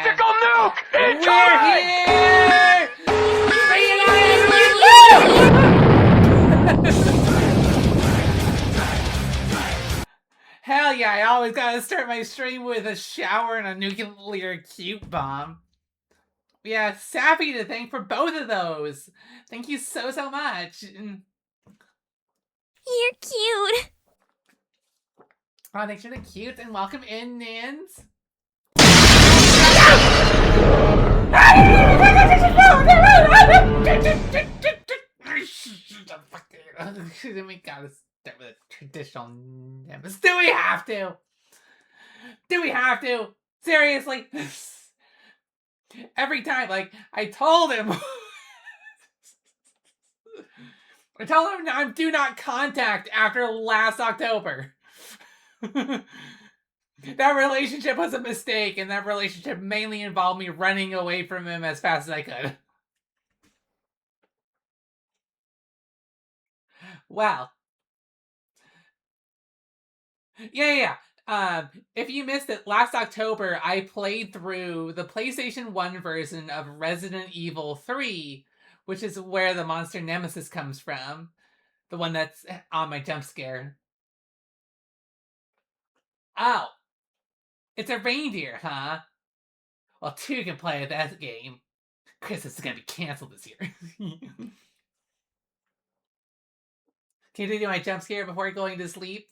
Tactical nuke! Incoming! We're here! Hell yeah, I always gotta start my stream with a shower and a nuclear cute bomb. Yeah, Sappy to thank for both of those. Thank you so much. You're cute. Oh, thanks for the cute and welcome in, Nins. We gotta start with a traditional nemesis. Do we have to? Do we have to? Seriously? Every time, like, I told him. I told him I'm do not contact after last October. That relationship was a mistake, and that relationship mainly involved me running away from him as fast as I could. Well. Yeah. If you missed it, last October I played through the PlayStation 1 version of Resident Evil 3, which is where the monster Nemesis comes from. The one that's on my jump scare. Oh. It's a reindeer, huh? Well, two can play that game. Christmas is gonna be canceled this year. Can you do my jump scare before going to sleep?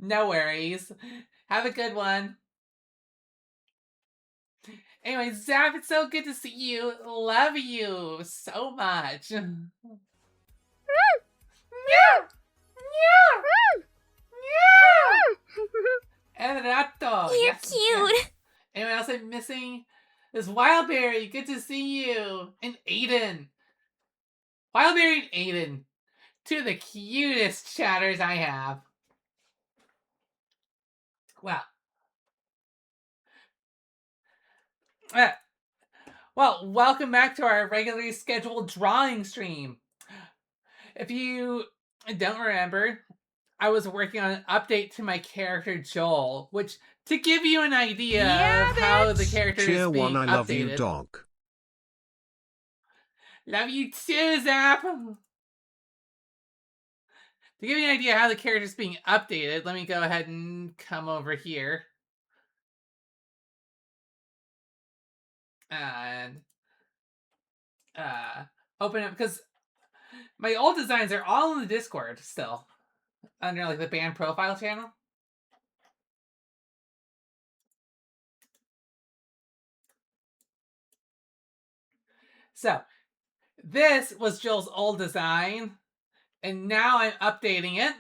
No worries. Have a good one. Anyway, Zap, it's so good to see you. Love you so much. El rato. You're Yes, cute. yes. Anyone else I'm missing? There's Wildberry. Good to see you. And Aiden. Wildberry and Aiden. Two of the cutest chatters I have. Well. Well, welcome back to our regularly scheduled drawing stream. If you don't remember, I was working on an update to my character Joel, which, to give you an idea of how the character Cheer is being one, I updated. love you, dog. Love you too, Zap! To give you an idea how the character is being updated, let me go ahead and come over here. And open up, because my old designs are all in the Discord still, under like the band profile channel. So this was Joel's old design, and now I'm updating it.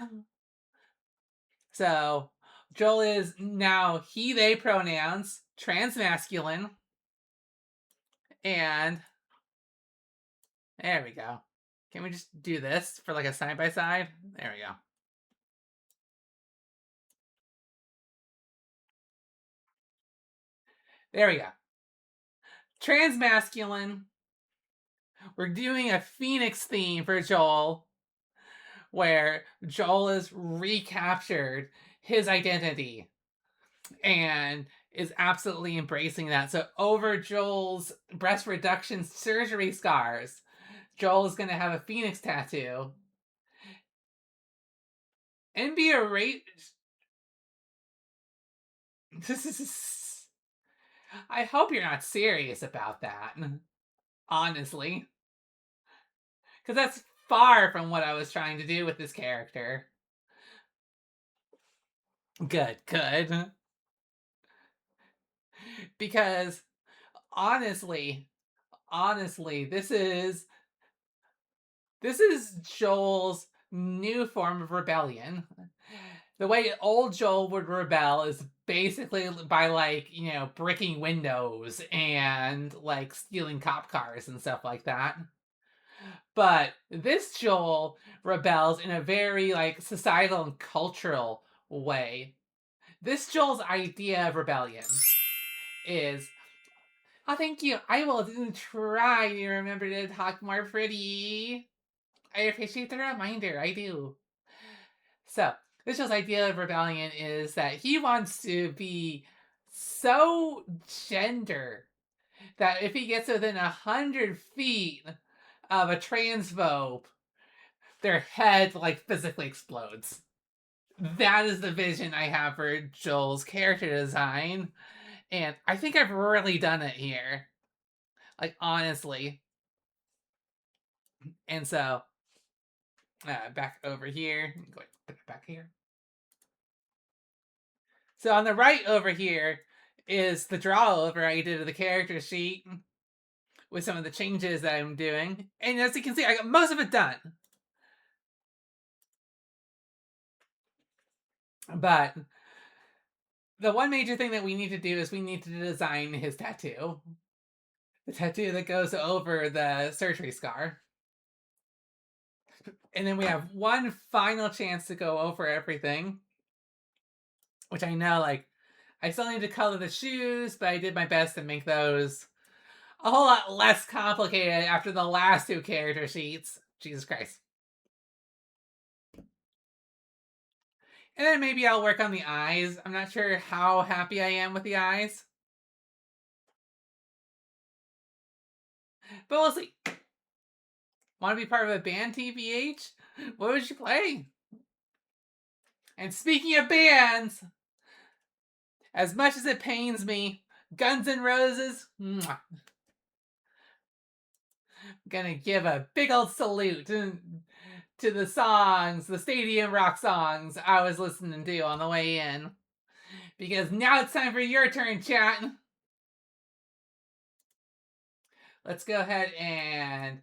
So Joel is now he, they pronouns, transmasculine, and there we go. Can we just do this for like a side-by-side? There we go. There we go. Transmasculine. We're doing a Phoenix theme for Joel, where Joel has recaptured his identity and is absolutely embracing that. So over Joel's breast reduction surgery scars, Joel is going to have a Phoenix tattoo and be a I hope you're not serious about that, honestly. Because that's far from what I was trying to do with this character. Good. Because, honestly, this is Joel's new form of rebellion. The way old Joel would rebel is basically by, like, you know, bricking windows and, like, stealing cop cars and stuff like that. But this Joel rebels in a very, like, societal and cultural way. This Joel's idea of rebellion is, oh, thank you. I will try to remember to talk more pretty. I appreciate the reminder. I do. So, this Joel's idea of rebellion is that he wants to be so gender that if he gets within 100 feet of a transphobe, their head like physically explodes. That is the vision I have for Joel's character design, and I think I've really done it here. Like, honestly. And so, back over here. Go back here. So on the right over here is the draw over I did of the character sheet with some of the changes that I'm doing. And as you can see, I got most of it done. But the one major thing that we need to do is we need to design his tattoo. The tattoo that goes over the surgery scar. And then we have one final chance to go over everything. Which I know, like, I still need to color the shoes, but I did my best to make those a whole lot less complicated after the last two character sheets. Jesus Christ. And then maybe I'll work on the eyes. I'm not sure how happy I am with the eyes. But we'll see. Want to be part of a band, TBH? What would you play? And speaking of bands, as much as it pains me, Guns N' Roses, mwah, gonna give a big old salute to the songs, the stadium rock songs I was listening to on the way in. Because now it's time for your turn, chat. Let's go ahead and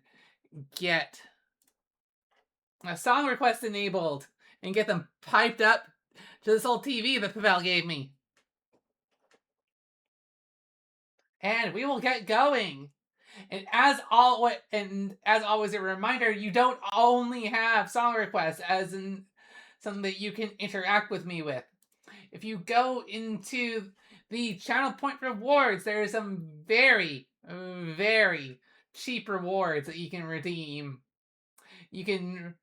get a song request enabled and get them piped up to this old TV that Pavel gave me. And we will get going. And as always, a reminder: you don't only have song requests as in something that you can interact with me with. If you go into the channel point rewards, there are some very, very cheap rewards that you can redeem. You can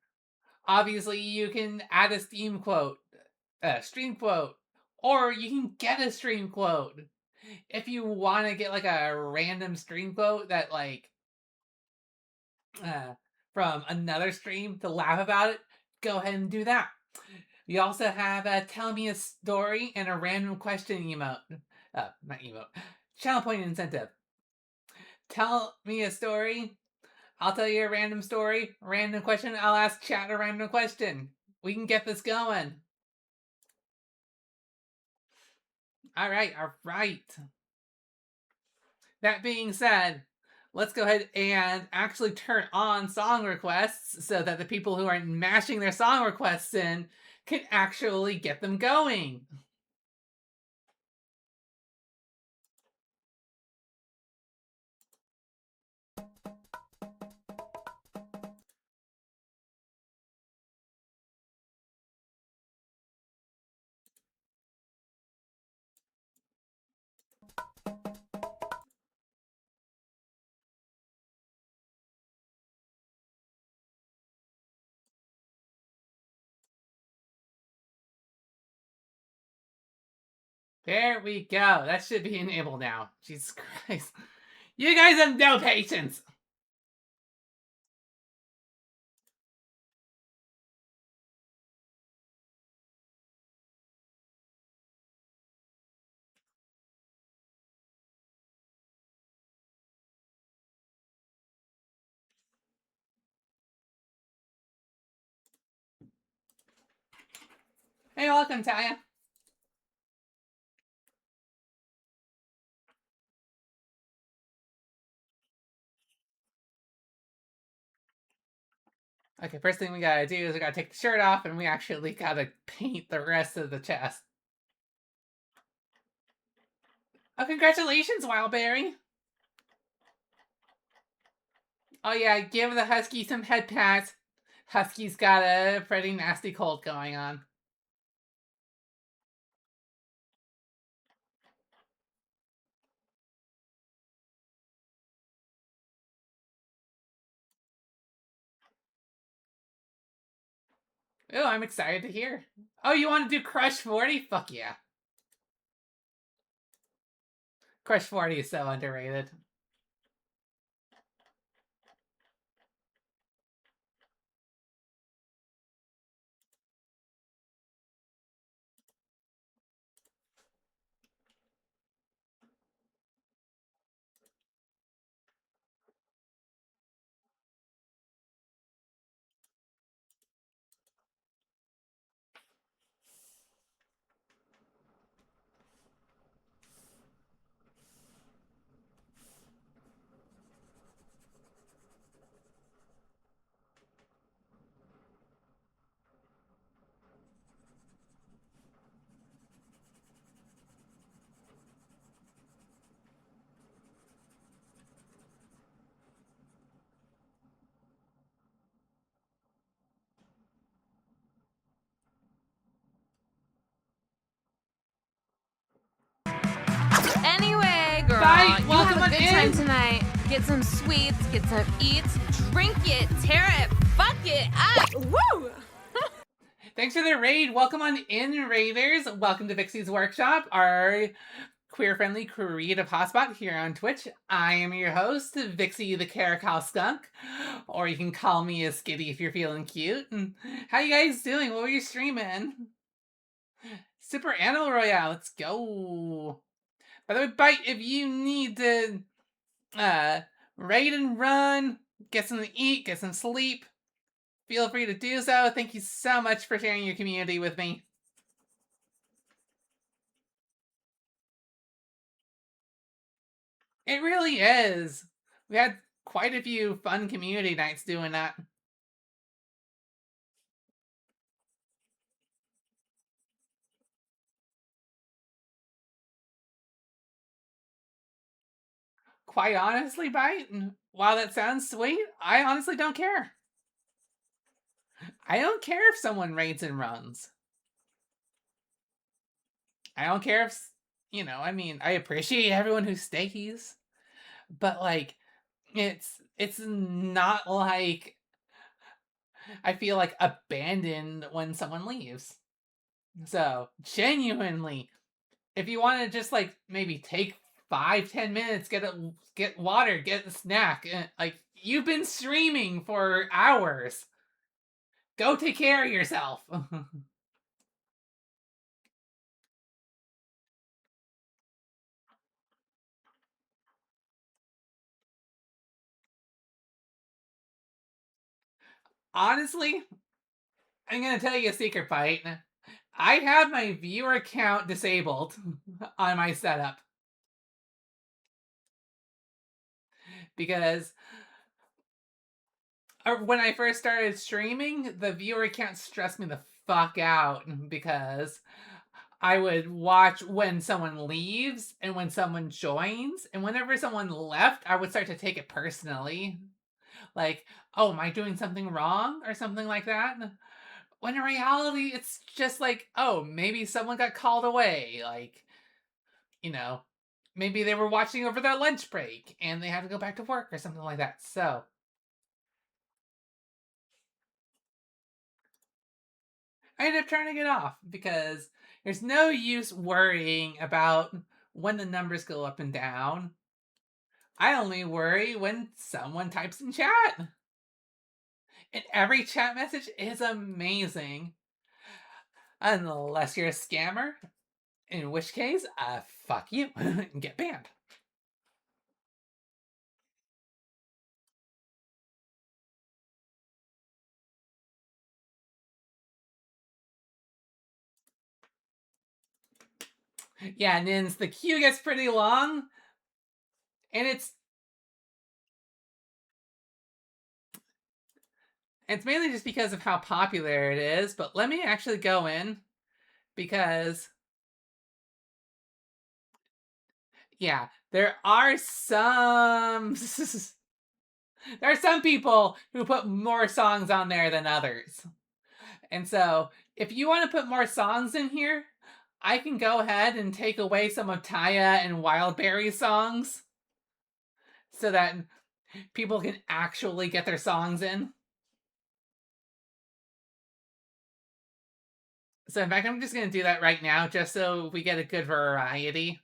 you can add a stream quote, or you can get a stream quote. If you want to get like a random stream quote that like from another stream to laugh about it, go ahead and do that. We also have a tell me a story and a random question emote. Not emote. Channel point incentive. Tell me a story. I'll tell you a random story. Random question. I'll ask chat a random question. We can get this going. All right. That being said, let's go ahead and actually turn on song requests so that the people who are mashing their song requests in can actually get them going. There we go. That should be enabled now. Jesus Christ. You guys have no patience. Hey, welcome, Talia. Okay, first thing we gotta do is we gotta take the shirt off and we actually gotta paint the rest of the chest. Oh, congratulations, Wildberry. Oh yeah, give the Husky some head pats. Husky's got a pretty nasty cold going on. Oh, I'm excited to hear. Oh, you want to do Crush 40? Fuck yeah. Crush 40 is so underrated. Anyway, girl, Bye, you welcome have a on good time in. tonight. Get some sweets, get some eats, drink it, tear it, fuck it up. Woo! Thanks for the raid. Welcome on in, Raiders. Welcome to Vixey's Workshop, our queer-friendly creative hotspot here on Twitch. I am your host, Vixey the Caracal Skunk, or you can call me a Skitty if you're feeling cute. And how you guys doing? What were you streaming? Super Animal Royale, let's go. By the way, Bite, if you need to raid and run, get something to eat, get some sleep, feel free to do so. Thank you so much for sharing your community with me. It really is. We had quite a few fun community nights doing that. Quite honestly, Bite, while that sounds sweet, I honestly don't care. I don't care if someone raids and runs. I don't care if, I mean, I appreciate everyone who stays, but like, it's not like I feel like abandoned when someone leaves. So genuinely, if you want to just like maybe take 5-10 minutes, get water, get a snack, like you've been streaming for hours, go take care of yourself. Honestly, I'm gonna tell you a secret, Fight. I have my viewer account disabled on my setup because when I first started streaming, the viewer account stressed me the fuck out because I would watch when someone leaves and when someone joins, and whenever someone left, I would start to take it personally. Like, oh, am I doing something wrong or something like that? When in reality, it's just like, oh, maybe someone got called away. Like, you know, maybe they were watching over their lunch break and they had to go back to work or something like that. So I ended up turning it off because there's no use worrying about when the numbers go up and down. I only worry when someone types in chat. And every chat message is amazing. Unless you're a scammer, in which case, fuck you and get banned. Yeah, Nins, the queue gets pretty long, and it's mainly just because of how popular it is. But let me actually go in because yeah, there are some there are some people who put more songs on there than others. And so, if you want to put more songs in here, I can go ahead and take away some of Taya and Wildberry's songs so that people can actually get their songs in. So, in fact, I'm just going to do that right now just so we get a good variety.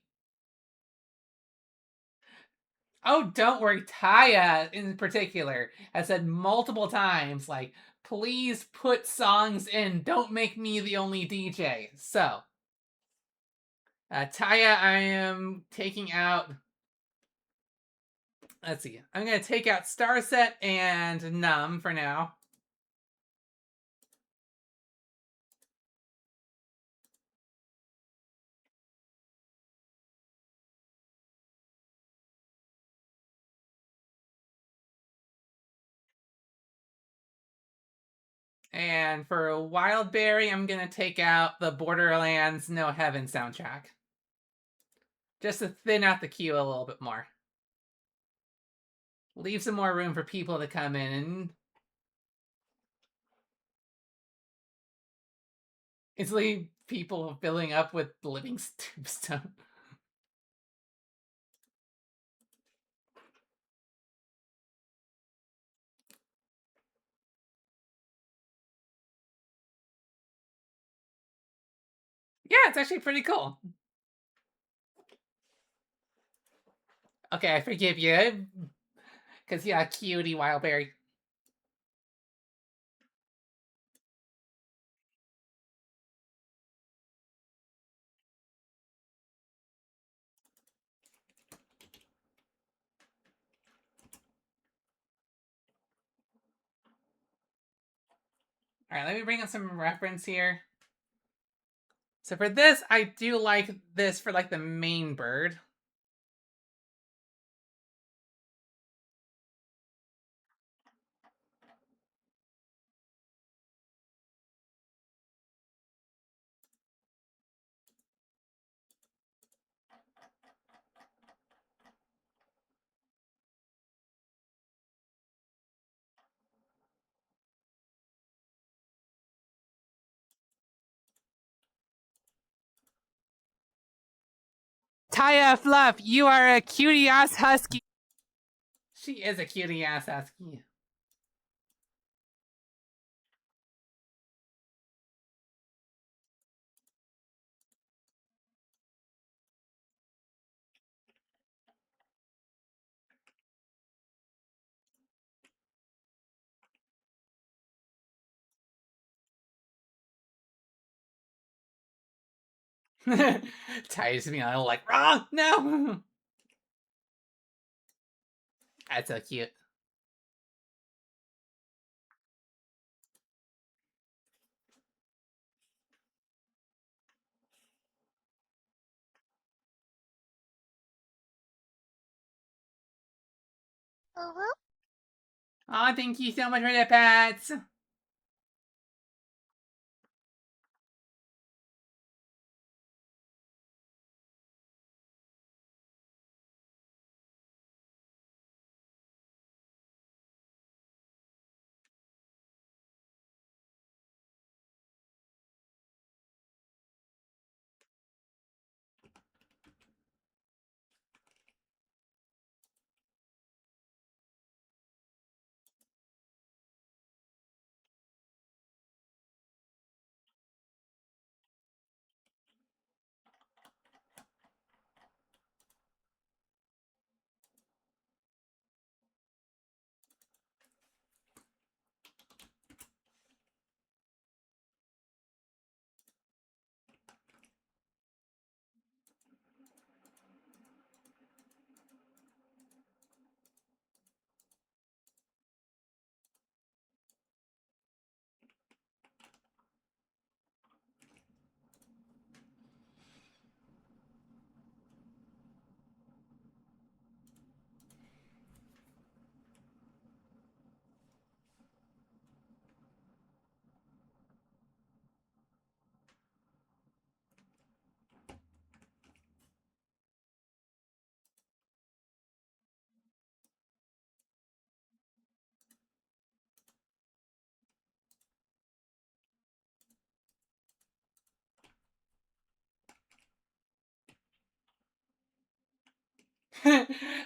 Oh, don't worry. Taya, in particular, has said multiple times, like, please put songs in. Don't make me the only DJ. So, Taya, I am taking out. Let's see. I'm going to take out Starset and Numb for now. And for Wildberry, I'm going to take out the Borderlands No Heaven soundtrack. Just to thin out the queue a little bit more. Leave some more room for people to come in and easily people filling up with living tombstone. Yeah, it's actually pretty cool. Okay, I forgive you. Because, yeah, cutie Wildberry. Alright, let me bring up some reference here. So for this, I do like this for, like, the main bird. Taya Fluff, you are a cutie ass husky. She is a cutie ass husky. Taya's being a little like, wrong, no. That's so cute. Oh, thank you so much for the pets.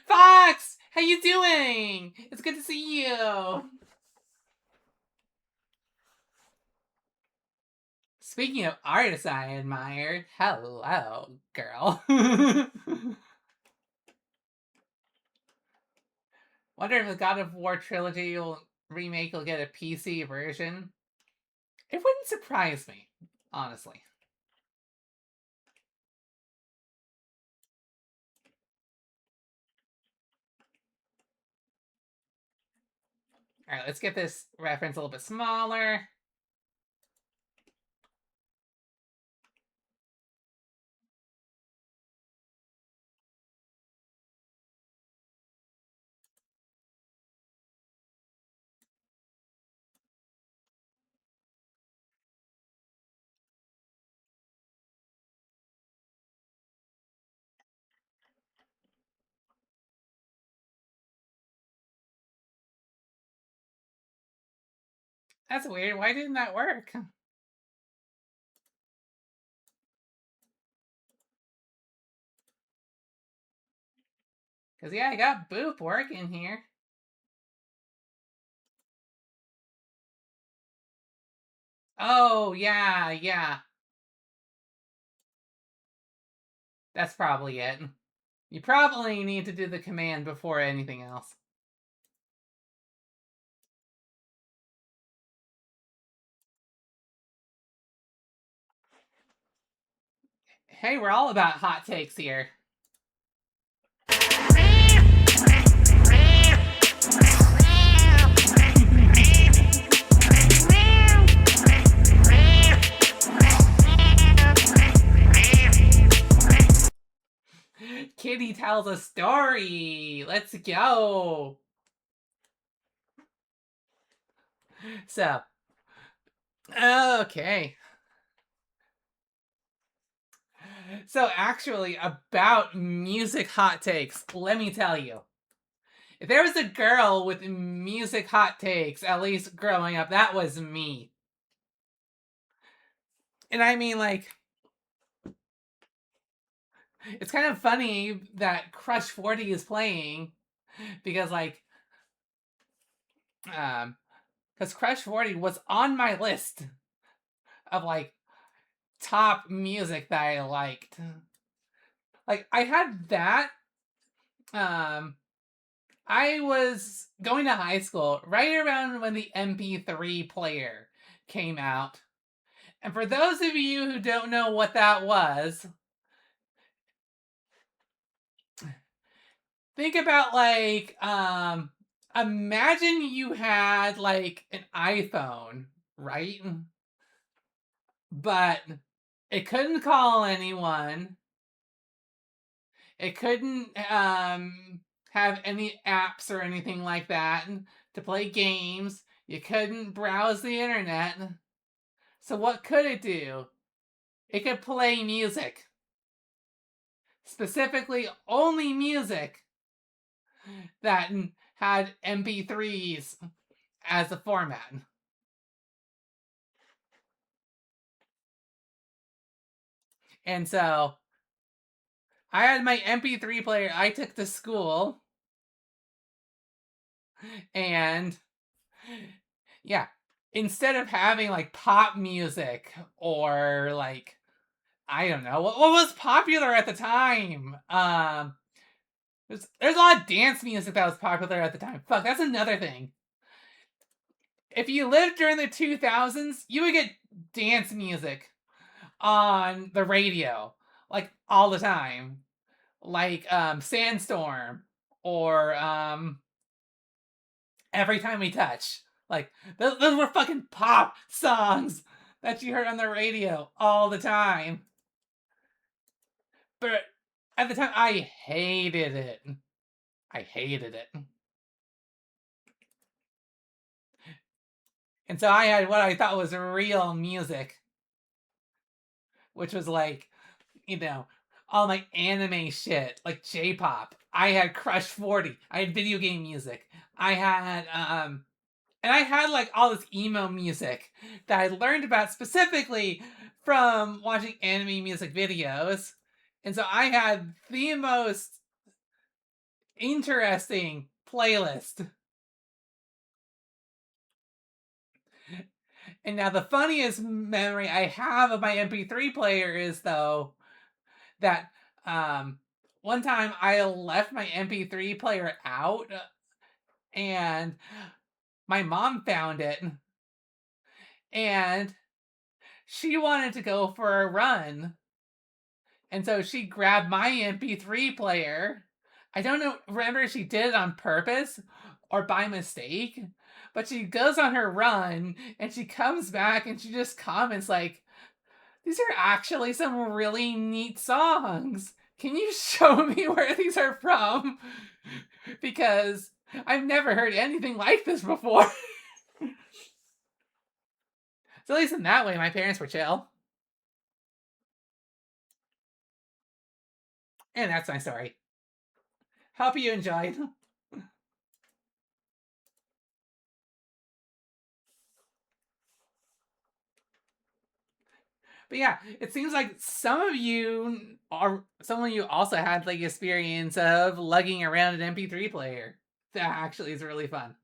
Fox, how you doing? It's good to see you. Speaking of artists I admire, hello, girl. Wonder if the God of War trilogy remake will get a PC version. It wouldn't surprise me, honestly. All right, let's get this reference a little bit smaller. That's weird. Why didn't that work? Because, yeah, I got Boop working here. Oh, yeah, yeah. That's probably it. You probably need to do the command before anything else. Hey, we're all about hot takes here. Kitty tells a story. Let's go. So, okay. So, actually, about music hot takes, let me tell you. If there was a girl with music hot takes, at least growing up, that was me. And I mean, like, it's kind of funny that Crush 40 is playing because, like, because Crush 40 was on my list of, like, top music that I liked. Like, I had that. I was going to high school right around when the MP3 player came out. And for those of you who don't know what that was, think about, like, imagine you had, like, an iPhone, right? But it couldn't call anyone. It couldn't have any apps or anything like that to play games. You couldn't browse the internet. So what could it do? It could play music. Specifically, only music that had MP3s as a format. And so I had my MP3 player I took to school. And yeah, instead of having like pop music or like, I don't know, what was popular at the time? There's a lot of dance music that was popular at the time. Fuck, that's another thing. If you lived during the 2000s, you would get dance music on the radio, like, all the time. Like, Sandstorm, or, Every Time We Touch. Like, those were fucking pop songs that you heard on the radio all the time. But at the time, I hated it. I hated it. And so I had what I thought was real music, which was like, you know, all my anime shit, like J-pop. I had Crush 40. I had video game music. I had and I had like all this emo music that I learned about specifically from watching anime music videos. And so I had the most interesting playlist. And now the funniest memory I have of my MP3 player is, though, that one time I left my MP3 player out and my mom found it, and she wanted to go for a run. And so she grabbed my MP3 player. I don't know, remember if she did it on purpose or by mistake, but she goes on her run and she comes back and she just comments like, these are actually some really neat songs. Can you show me where these are from? Because I've never heard anything like this before. So at least in that way, my parents were chill. And that's my story. Hope you enjoyed. But yeah, it seems like some of you also had like experience of lugging around an MP3 player. That actually is really fun.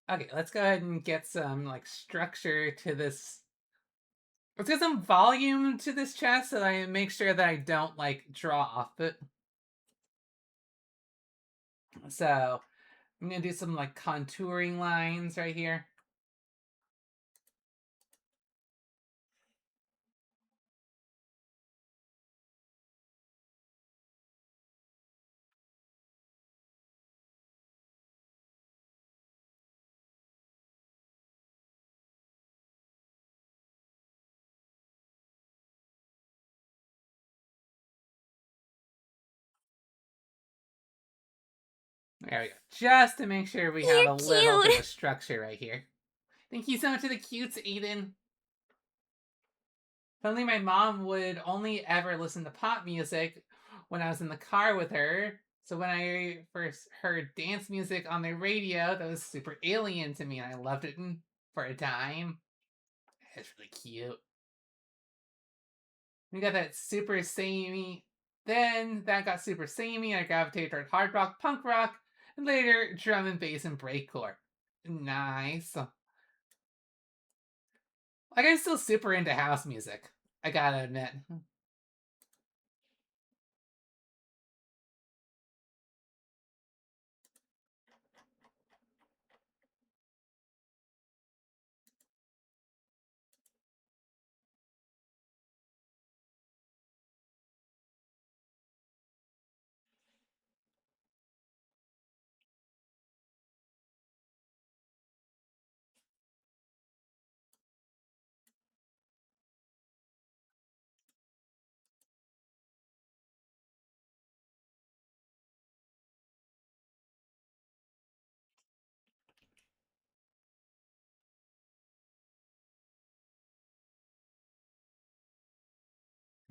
Okay, let's go ahead and get some like structure to this. Let's get some volume to this chest so that I make sure that I don't like draw off it. So I'm gonna do some like contouring lines right here. There we go. Just to make sure we have You're a little bit cute. of structure right here. Thank you so much for the cutes, Aiden. Suddenly, my mom would only ever listen to pop music when I was in the car with her. So when I first heard dance music on the radio, that was super alien to me, and I loved it for a time. It's really cute. We got that super samey. Then that got super samey, and I gravitated toward hard rock, punk rock, and later drum and bass and breakcore. Nice. Like I'm still super into house music. I gotta admit.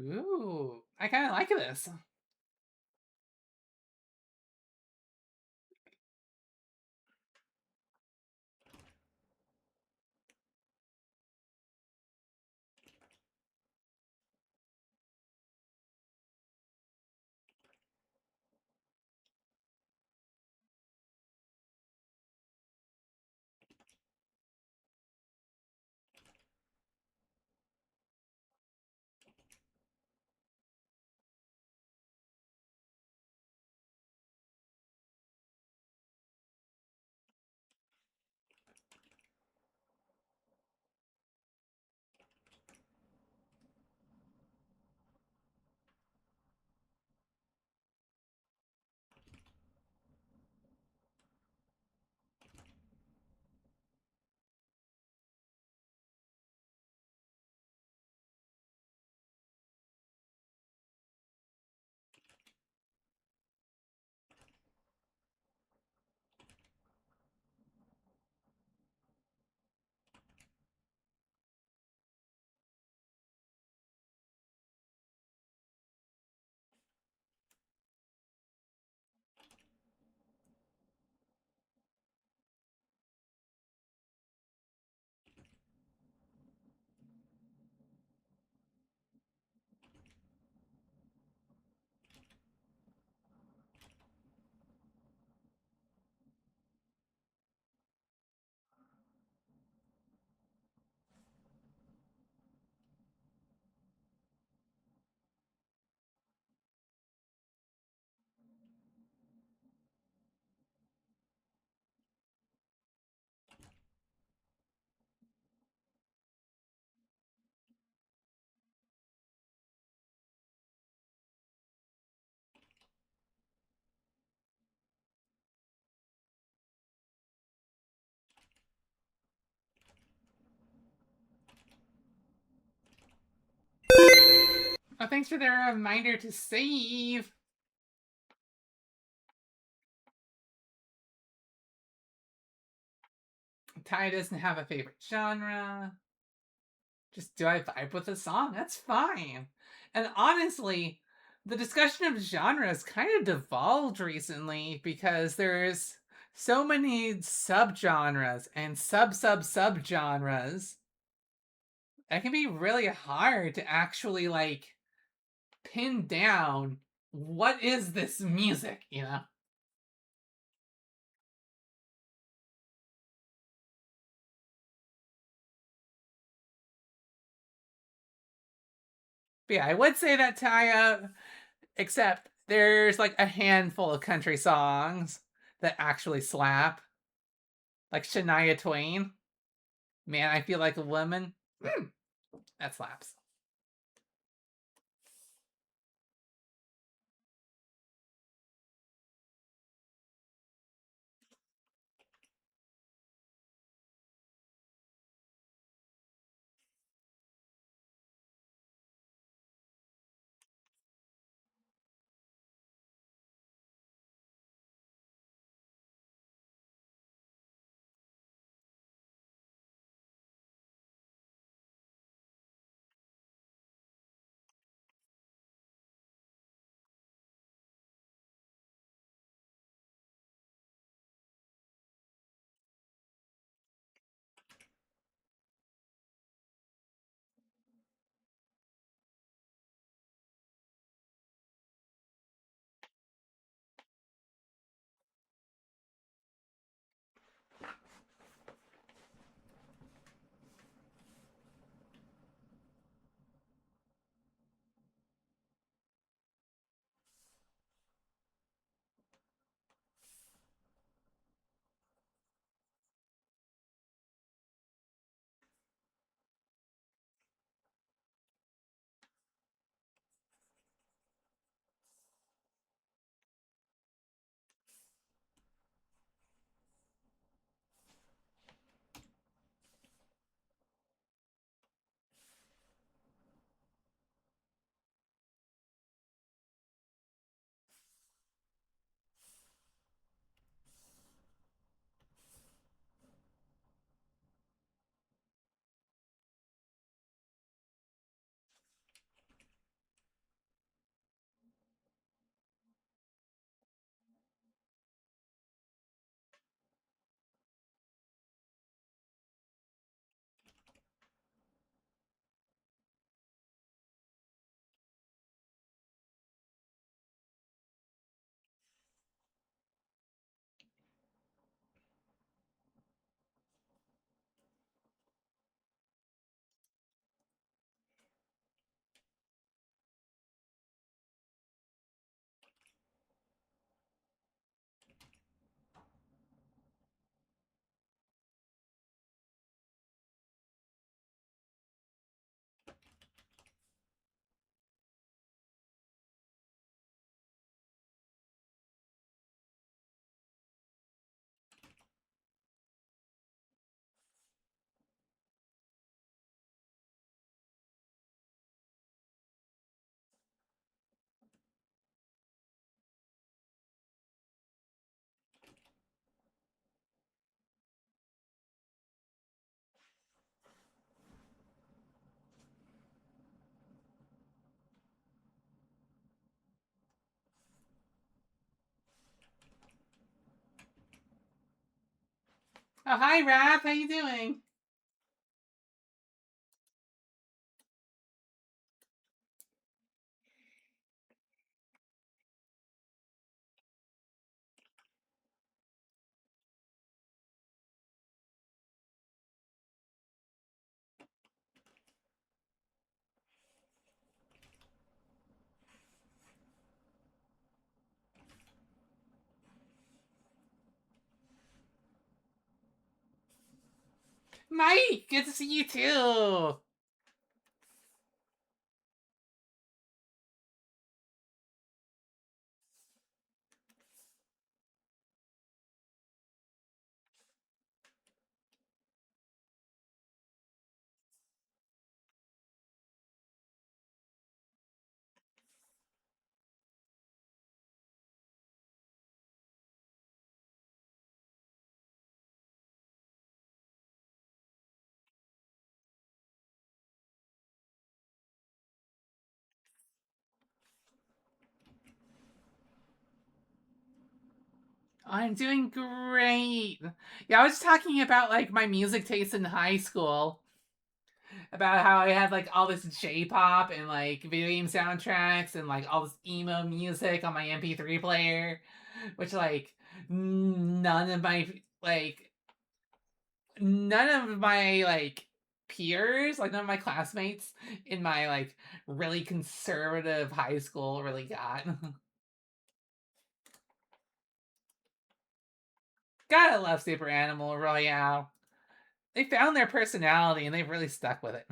Ooh, I kind of like this. thanks for the reminder to save. Ty doesn't have a favorite genre. Just do I vibe with the song? That's fine. And honestly, the discussion of genres kind of devolved recently because there's so many subgenres and subgenres. It can be really hard to actually like pin down what is this music, you know? But yeah, I would say that Taya, except there's like a handful of country songs that actually slap. Like Shania Twain. Man, I feel like a woman. That slaps. Oh, hi, Raph. How you doing? Mike, good to see you too. I'm doing great. Yeah, I was talking about like my music taste in high school. About how I had like all this J-pop and like video game soundtracks and like all this emo music on my MP3 player, which like none of my like none of my like peers, like none of my classmates in my like really conservative high school really got. Gotta love Super Animal Royale. They found their personality and they've really stuck with it.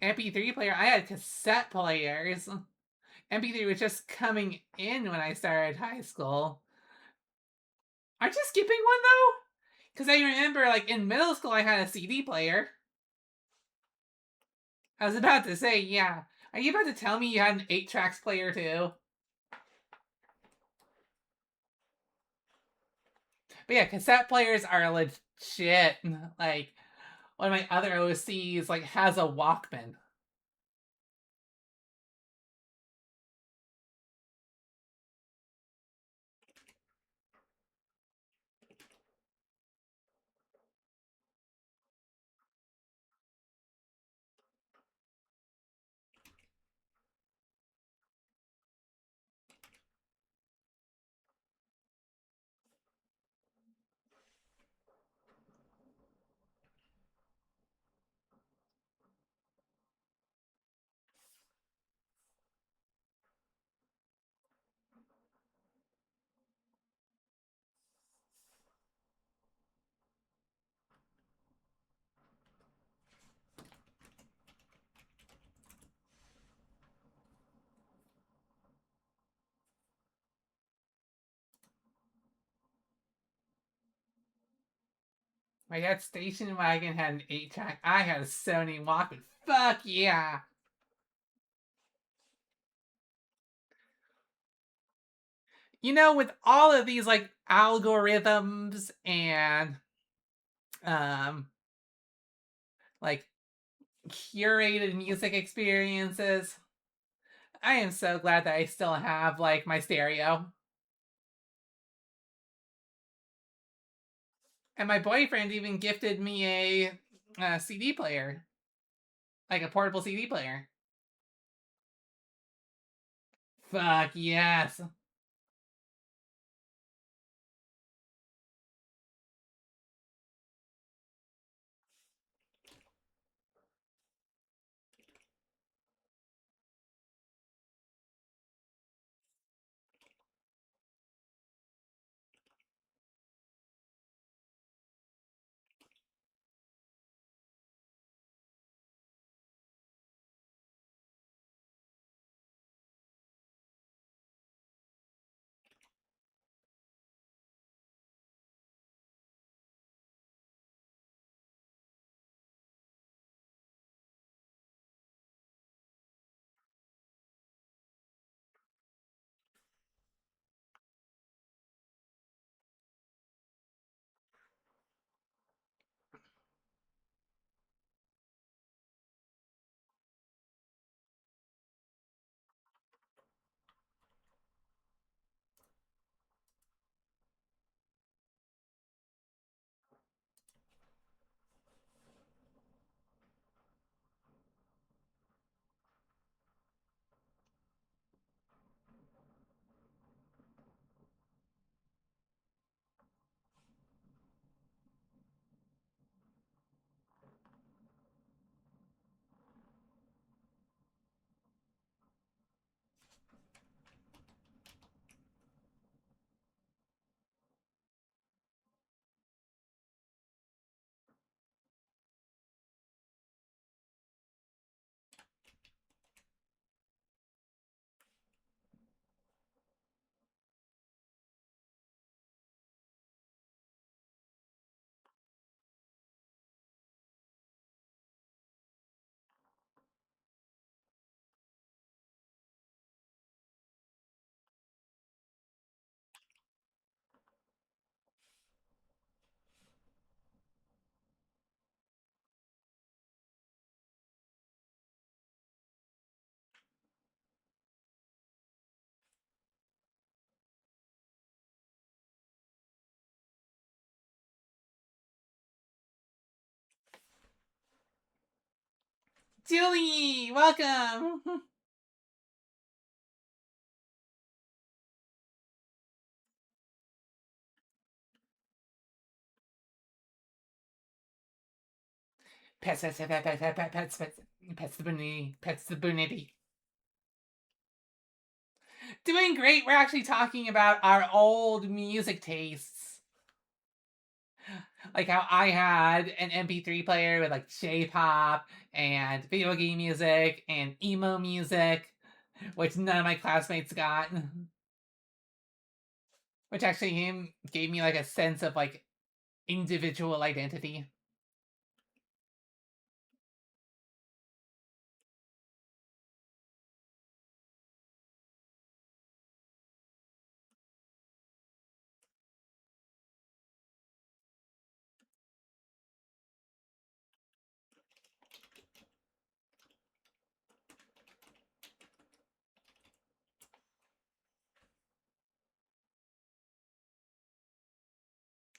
MP3 player, I had cassette players. MP3 was just coming in when I started high school. Aren't you skipping one though? Because I remember, like, in middle school, I had a CD player. I was about to say, yeah. Are you about to tell me you had an 8-tracks player too? But yeah, cassette players are legit. Like, one of my other OCs, like, has a Walkman. My dad's station wagon had an 8-track. I had a Sony Walkman. Fuck yeah! You know, with all of these, like, algorithms and, um, like, curated music experiences, I am so glad that I still have, like, my stereo. And my boyfriend even gifted me a CD player, like a portable CD player. Fuck yes. Julie, welcome. Pets, pets, pets, pets, pets, pets, pets, pets, the Bunny, pets the Bunity. Doing great. We're actually talking about our old music tastes. Like how I had an MP3 player with like J-pop and video game music and emo music, which none of my classmates got. Which actually gave me like a sense of like individual identity.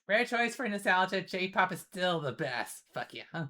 Rare choice for nostalgia. J-pop is still the best. Fuck yeah.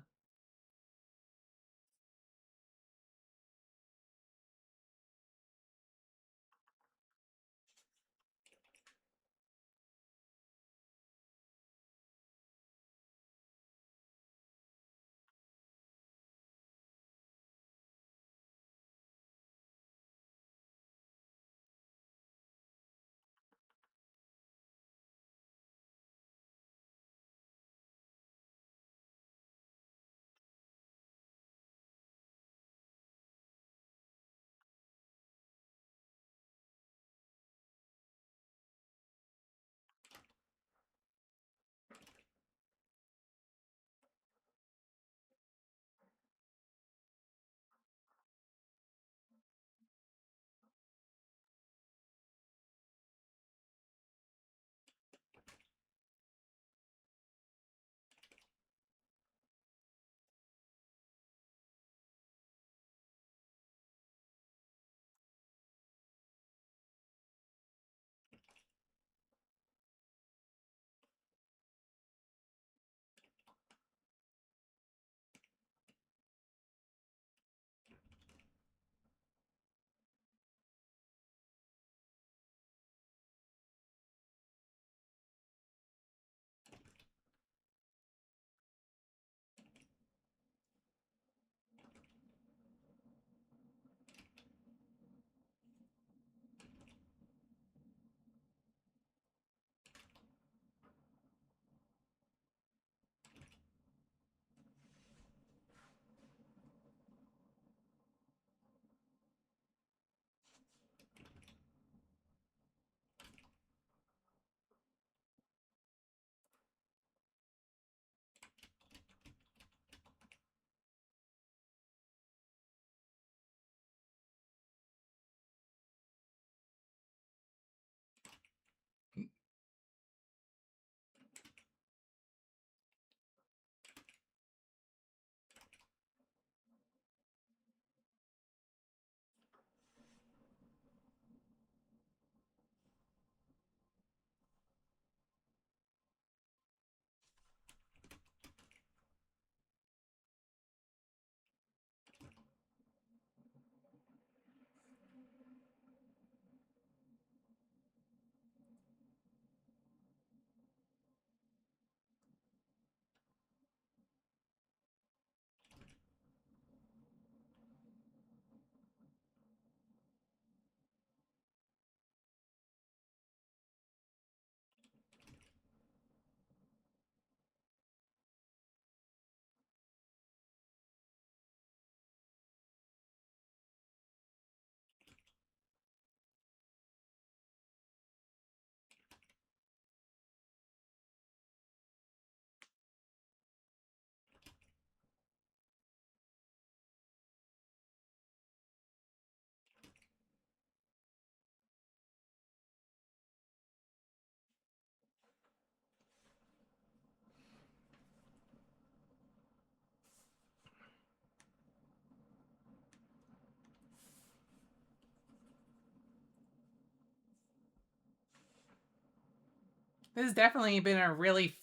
This has definitely been a really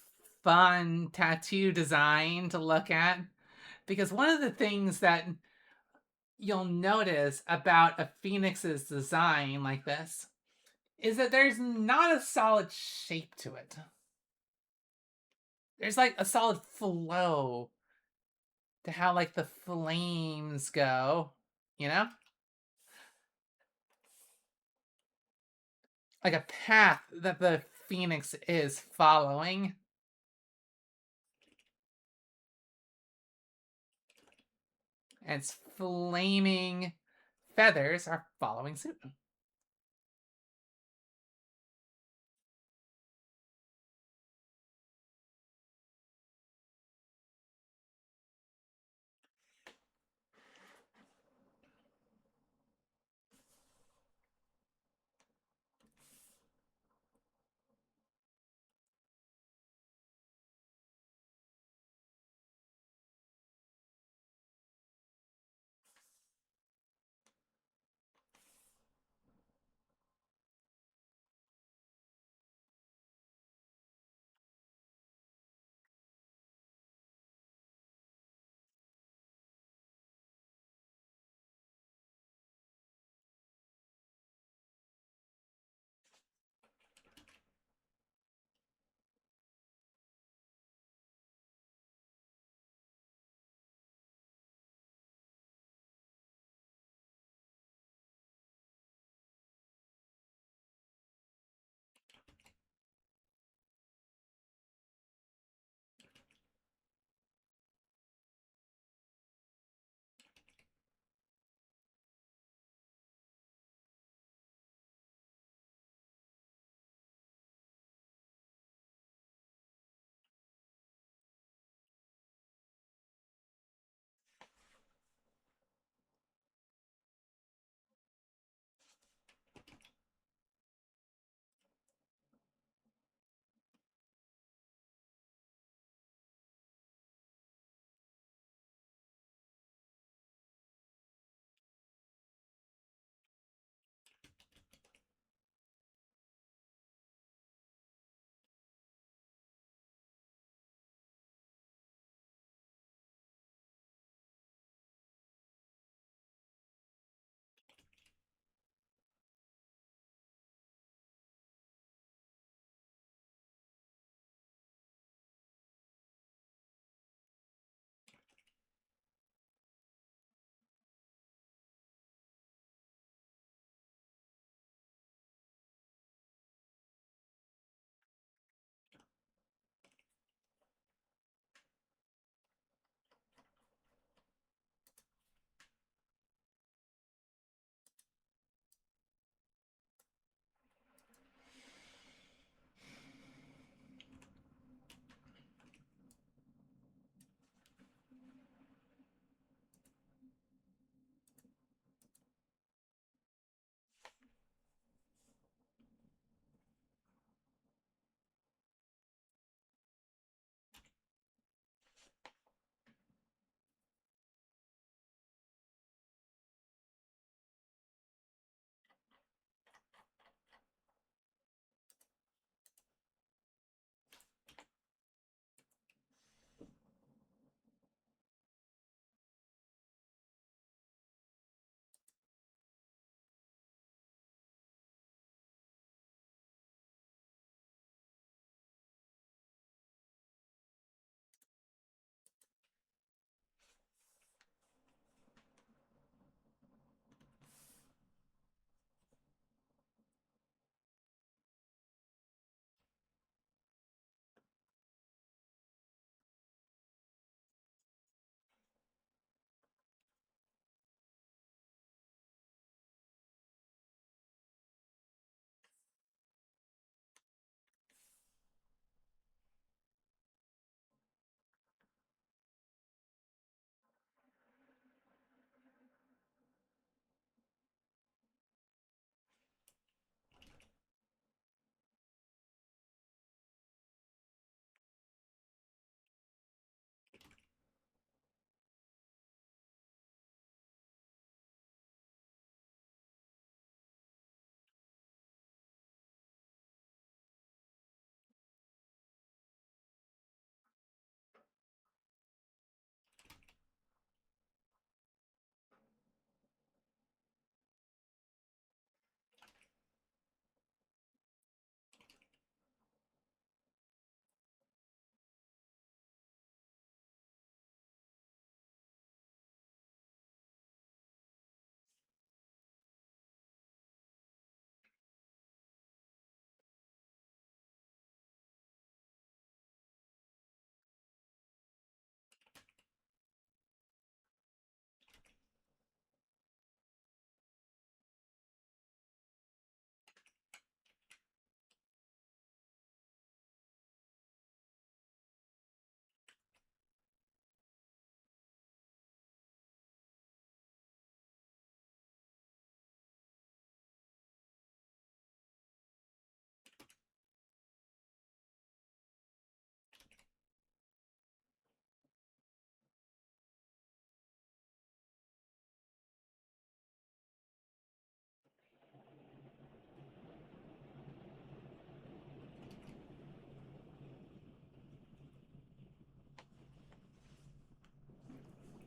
fun tattoo design to look at. Because one of the things that you'll notice about a phoenix's design like this is that there's not a solid shape to it. There's like a solid flow to how like the flames go, you know? Like a path that the phoenix is following. And its flaming feathers are following suit.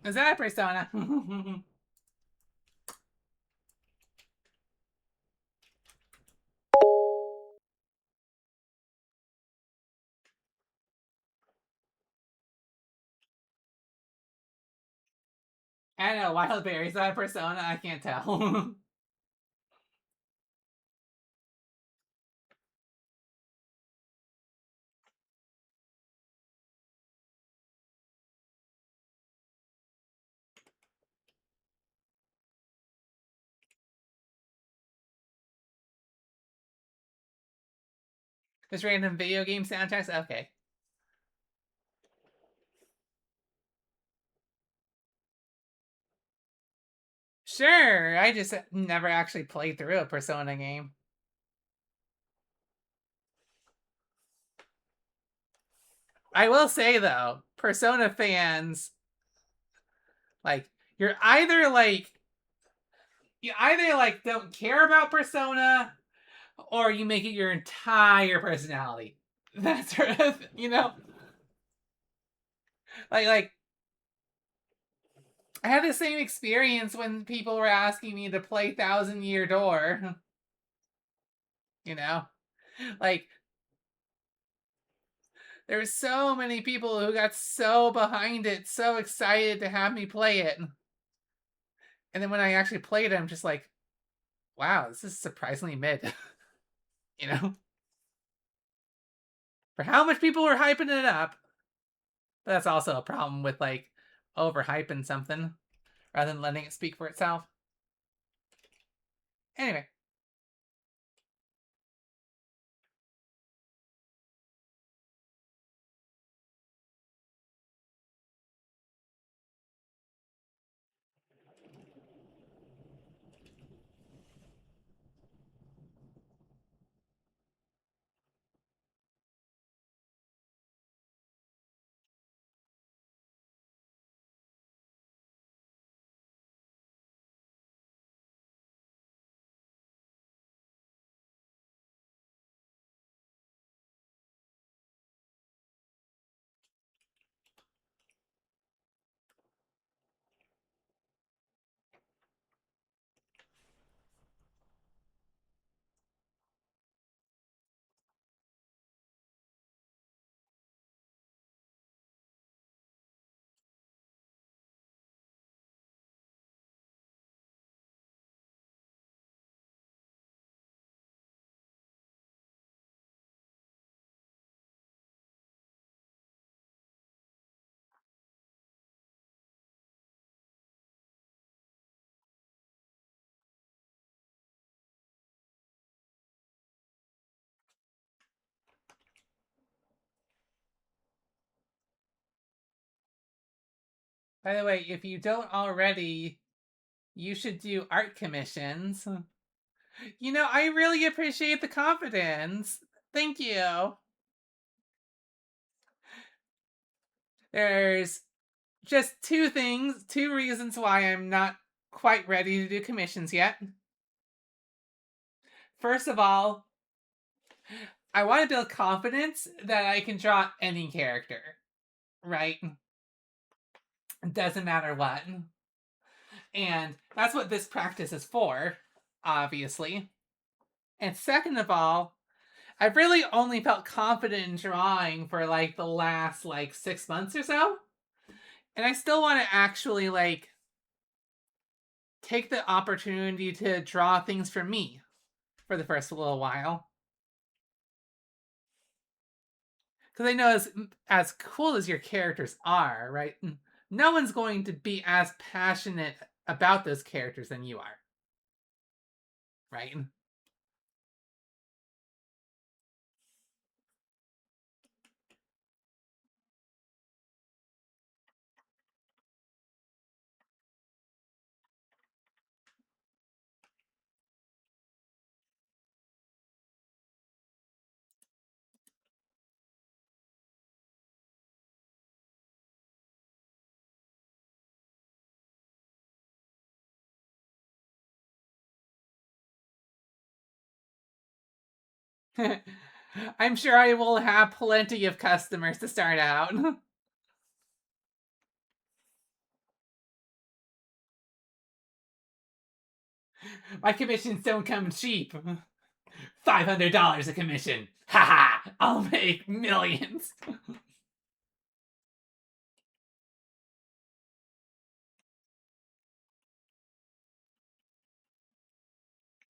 Is that a persona? I don't know, wild berry, is that a persona? I can't tell. Just random video game soundtracks? Okay. Sure, I just never actually played through a Persona game. I will say though, Persona fans, like, you're either like you either like don't care about Persona or you make it your entire personality. That sort of, like I had the same experience when people were asking me to play Thousand Year Door. You know, like there were so many people who got so behind it, so excited to have me play it, and then when I actually played it, I'm just like, wow, this is surprisingly mid. you know, for how much people were hyping it up. But that's also a problem with like overhyping something rather than letting it speak for itself. Anyway, by the way, if you don't already, you should do art commissions. I really appreciate the confidence. Thank you. There's just two reasons why I'm not quite ready to do commissions yet. First of all, I want to build confidence that I can draw any character, right? It doesn't matter what. And that's what this practice is for, obviously. And second of all, I've really only felt confident in drawing for like the last like 6 months or so. And I still want to actually like take the opportunity to draw things for me for the first little while. Because I know as cool as your characters are, right? No one's going to be as passionate about those characters than you are, right? I'm sure I will have plenty of customers to start out. My commissions don't come cheap. $500 a commission. Haha! I'll make millions.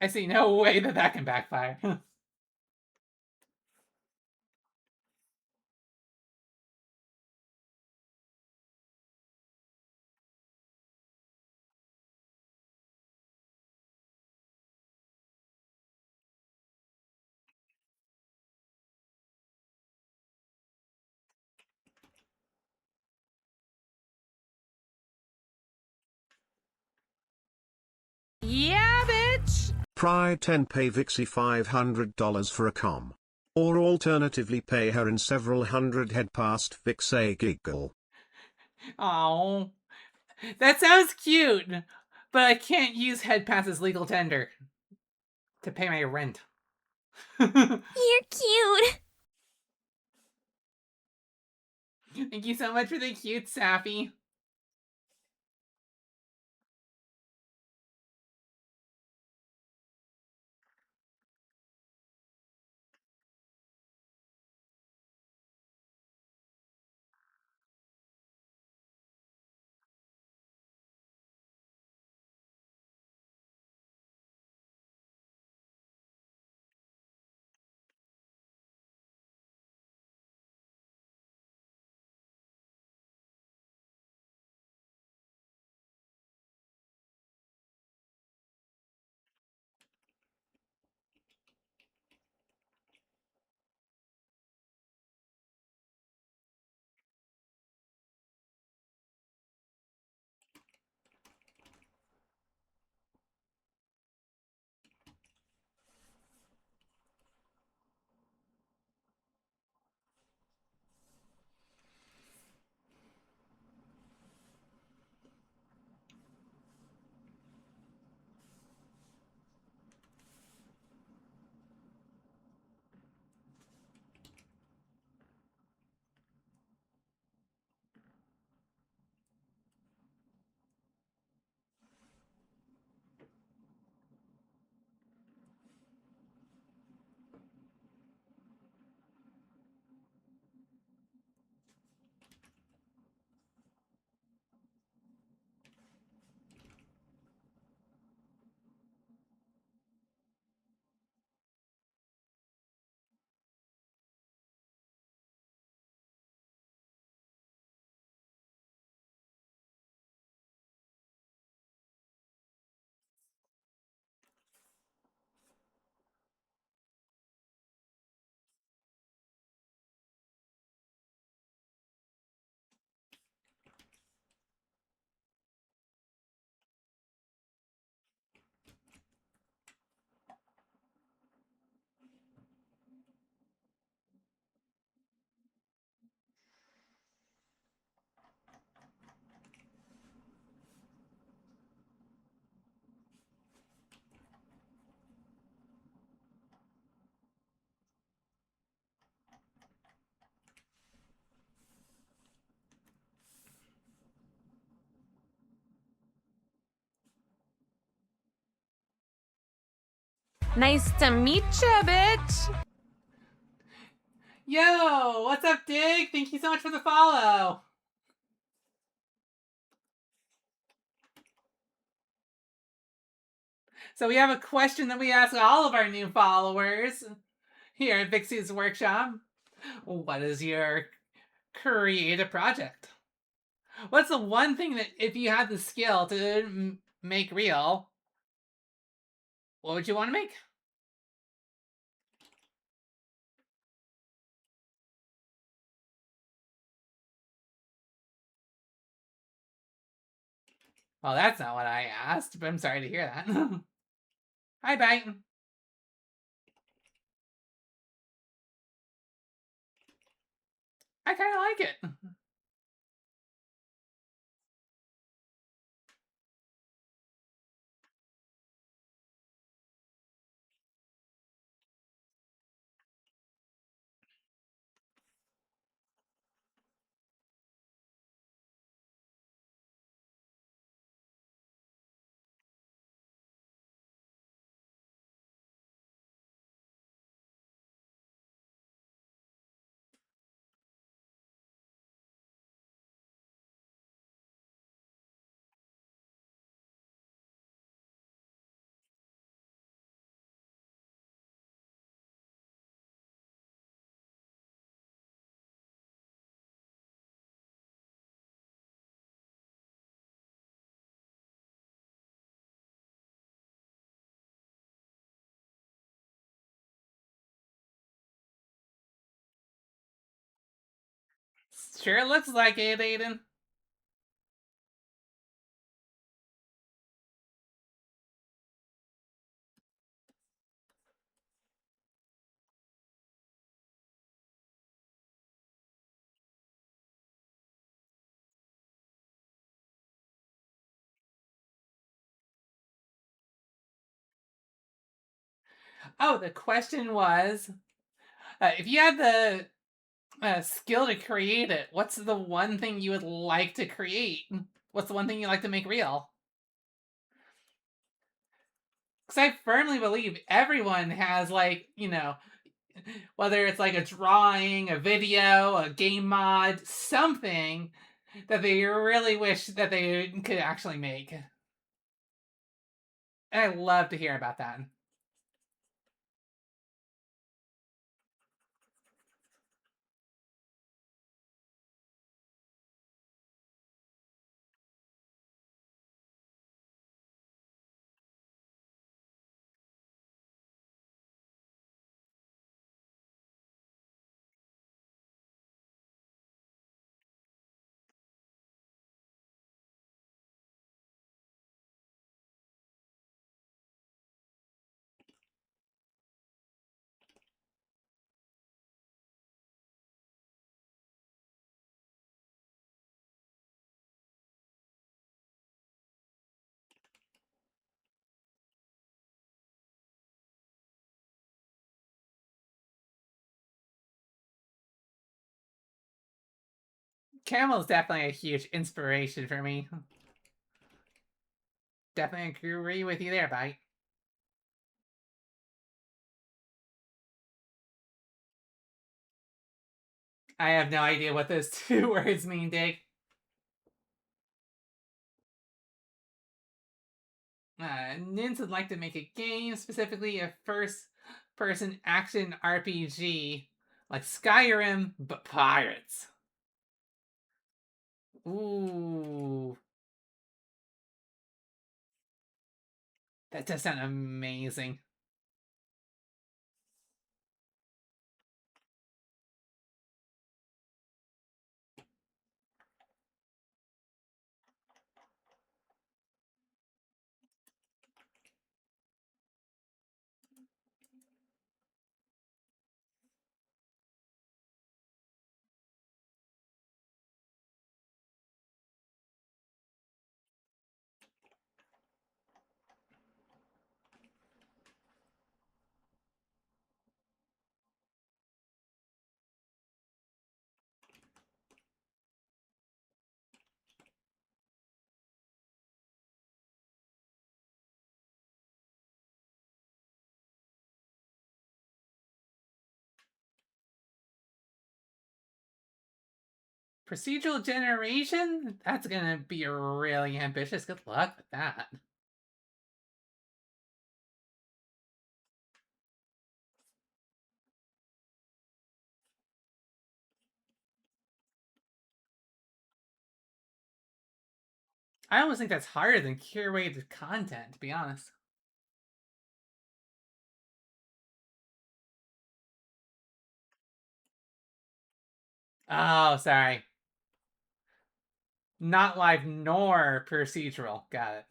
I see no way that can backfire. Yeah, bitch! Pride 10 pay Vixey $500 for a com. Or alternatively pay her in several hundred head past Vixey giggle. Oh, that sounds cute, but I can't use head pass as legal tender to pay my rent. You're cute! Thank you so much for the cute, Sappy. Nice to meet ya, bitch! Yo, what's up, Dig? Thank you so much for the follow. So we have a question that we ask all of our new followers here at Vixey's Workshop. What is your creative project? What's the one thing that if you had the skill to make real, what would you want to make? Well, that's not what I asked, but I'm sorry to hear that. Hi, Bite. I kind of like it. Sure looks like it, Aiden. Oh, the question was, if you had the skill to create it, what's the one thing you would like to create? What's the one thing you like to make real? Because I firmly believe everyone has, like, whether it's like a drawing, a video, a game mod, something that they really wish that they could actually make. And I love to hear about that. Camel is definitely a huge inspiration for me. Definitely agree with you there, Bite. I have no idea what those two words mean, Dig. Nins would like to make a game, specifically a first-person action RPG, like Skyrim, but pirates. Ooh, that does sound amazing. Procedural generation? That's gonna be really ambitious. Good luck with that. I almost think that's harder than curated content, to be honest. Oh, sorry. Not live nor procedural. Got it.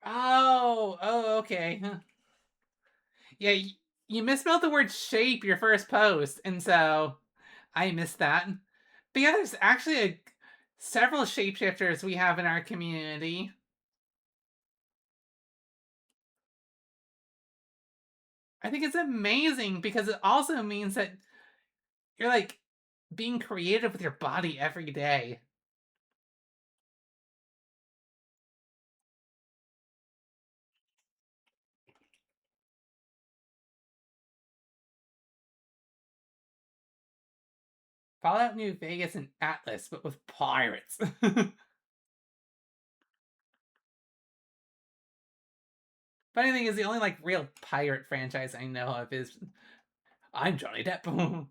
Oh, okay. Yeah, you misspelled the word shape your first post, and so I missed that. But yeah, there's actually several shapeshifters we have in our community. I think it's amazing because it also means that you're like being creative with your body every day. Fallout New Vegas and Atlas, but with pirates. Funny thing is, the only like real pirate franchise I know of is I'm Johnny Depp.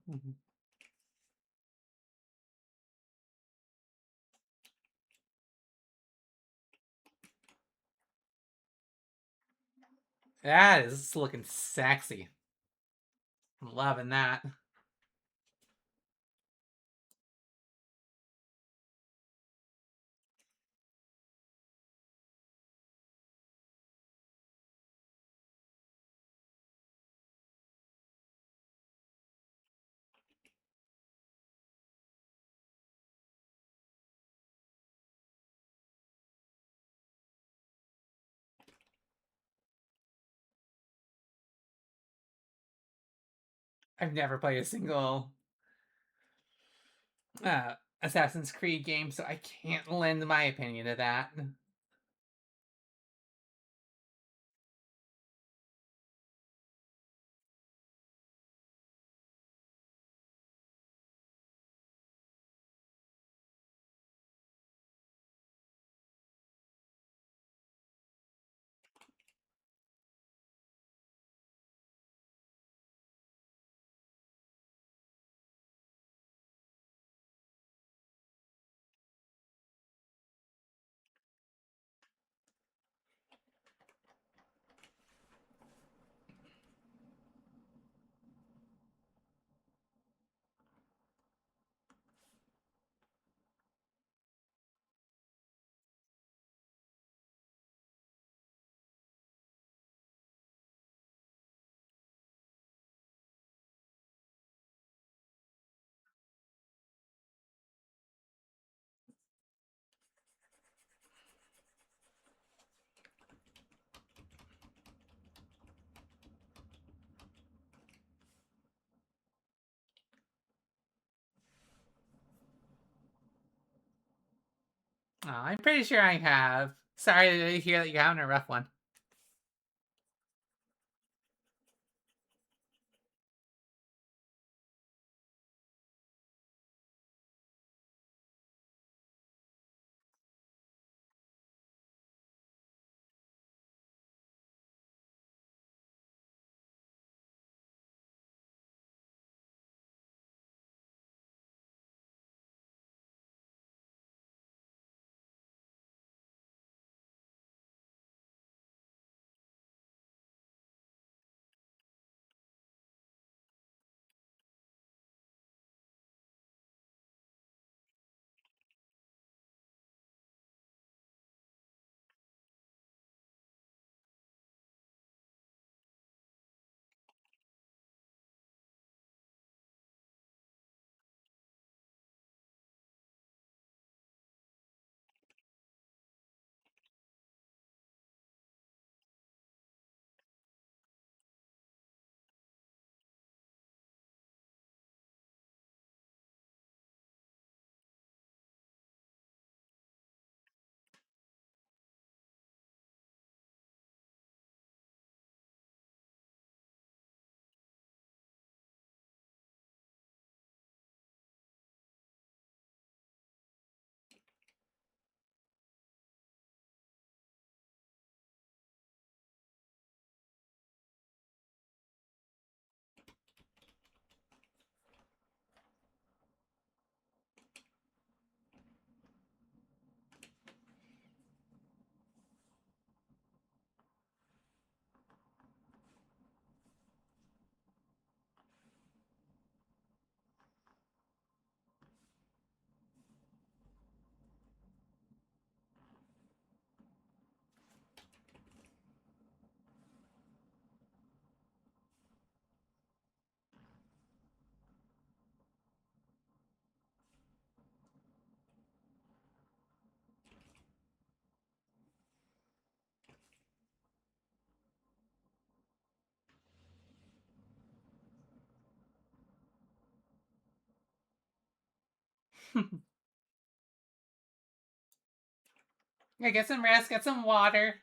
That is looking sexy. I'm loving that. I've never played a single Assassin's Creed game, so I can't lend my opinion to that. Oh, I'm pretty sure I have. Sorry to hear that you're having a rough one. Yeah, get some rest, get some water.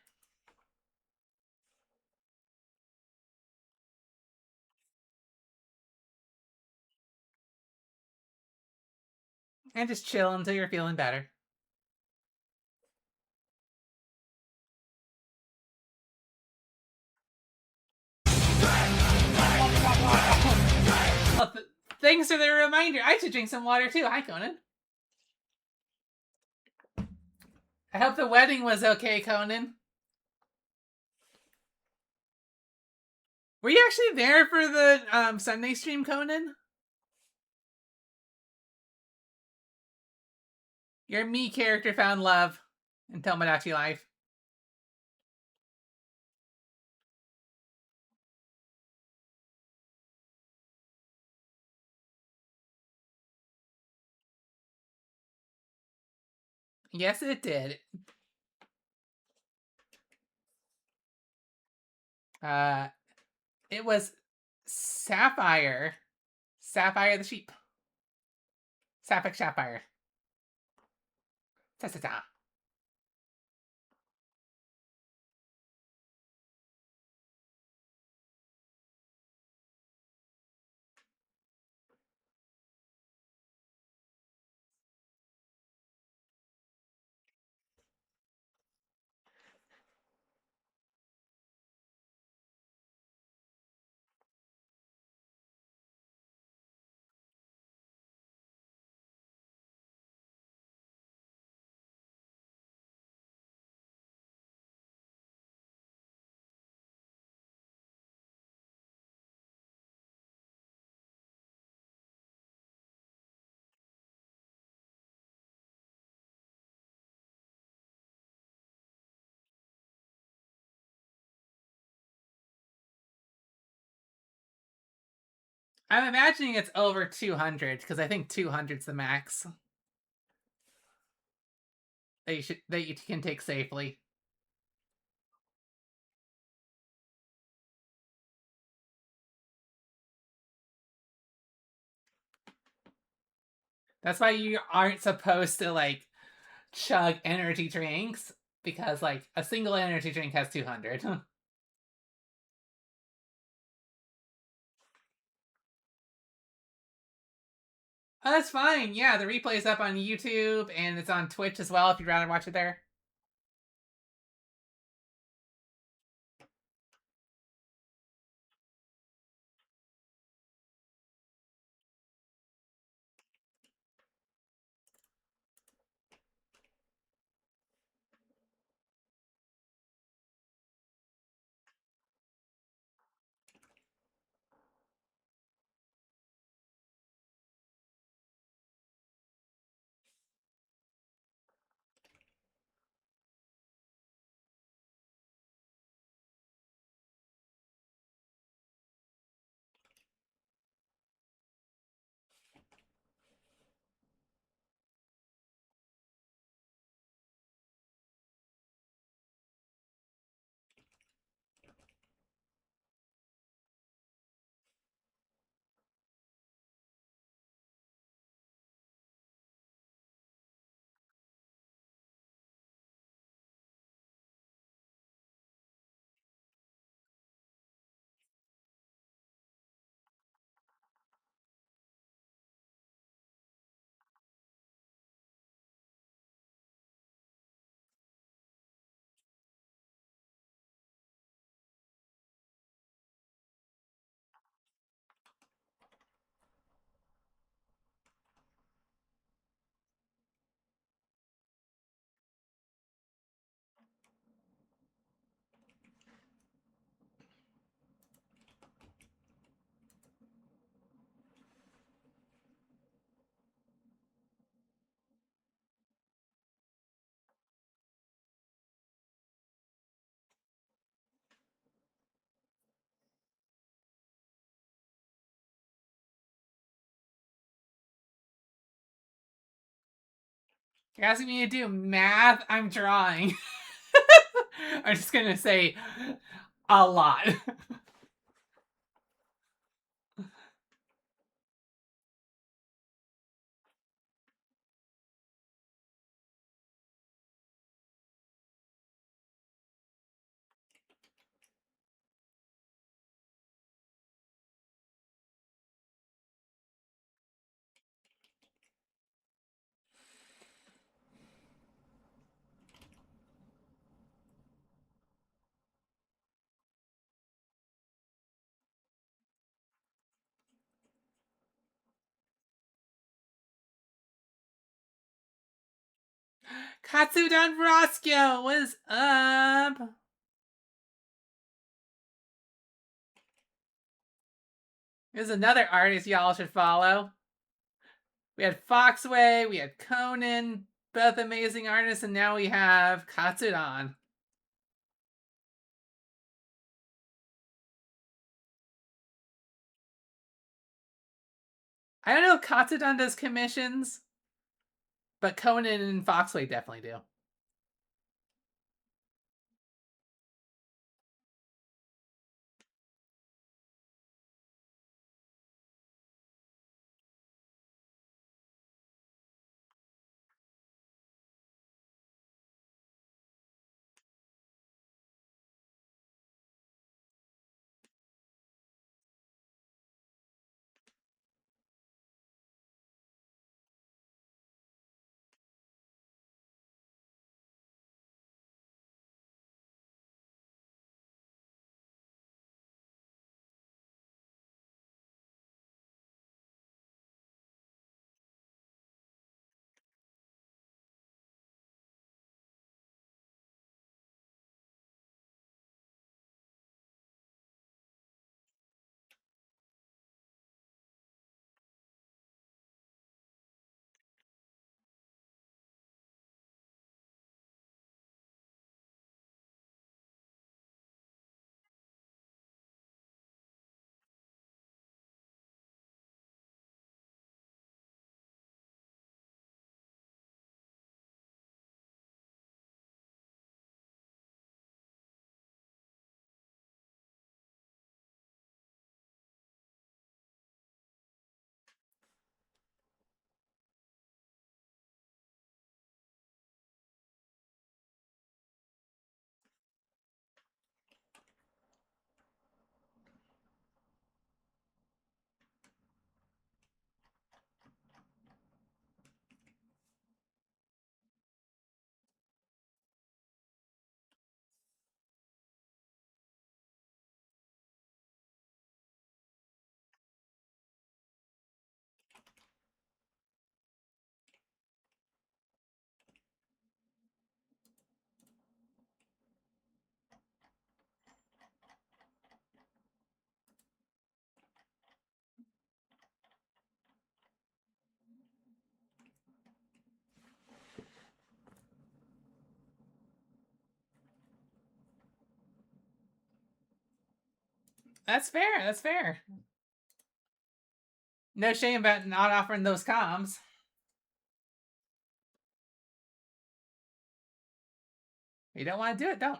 And just chill until you're feeling better. Well, thanks for the reminder. I should drink some water too. Hi, Conan. I hope the wedding was okay, Conan. Were you actually there for the Sunday stream, Conan? Your me character found love in Tomodachi Life. Yes, it did. It was Sapphire. Sapphire the sheep. Sapphic Sapphire. Ta-ta-ta. I'm imagining it's over 200 because I think 200's the max that you can take safely. That's why you aren't supposed to like chug energy drinks because like a single energy drink has 200. Oh, that's fine. Yeah, the replay's up on YouTube and it's on Twitch as well if you'd rather watch it there. You're asking me to do math? I'm drawing. I'm just gonna say a lot. Katsudan Roscoe, what is up? There's another artist y'all should follow. We had Foxway, we had Conan, both amazing artists, and now we have Katsudan. I don't know if Katsudan does commissions, but Conan and Foxway definitely do. That's fair, that's fair. No shame about not offering those comms. If you don't want to do it, don't.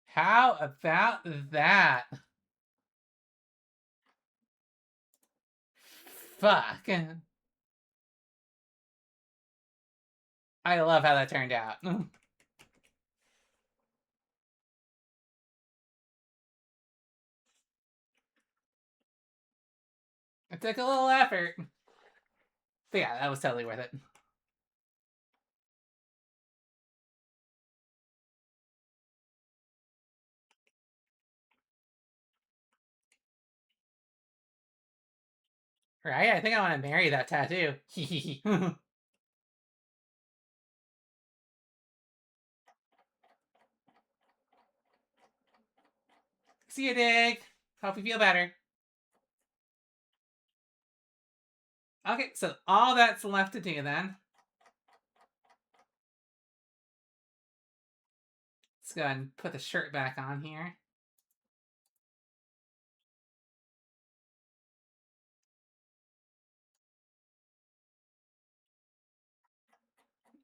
How about that? Fuck. I love how that turned out. It took a little effort. But yeah, that was totally worth it. Right? I think I want to marry that tattoo. See you, Dig. Hope you feel better. Okay, so all that's left to do then. Let's go ahead and put the shirt back on here.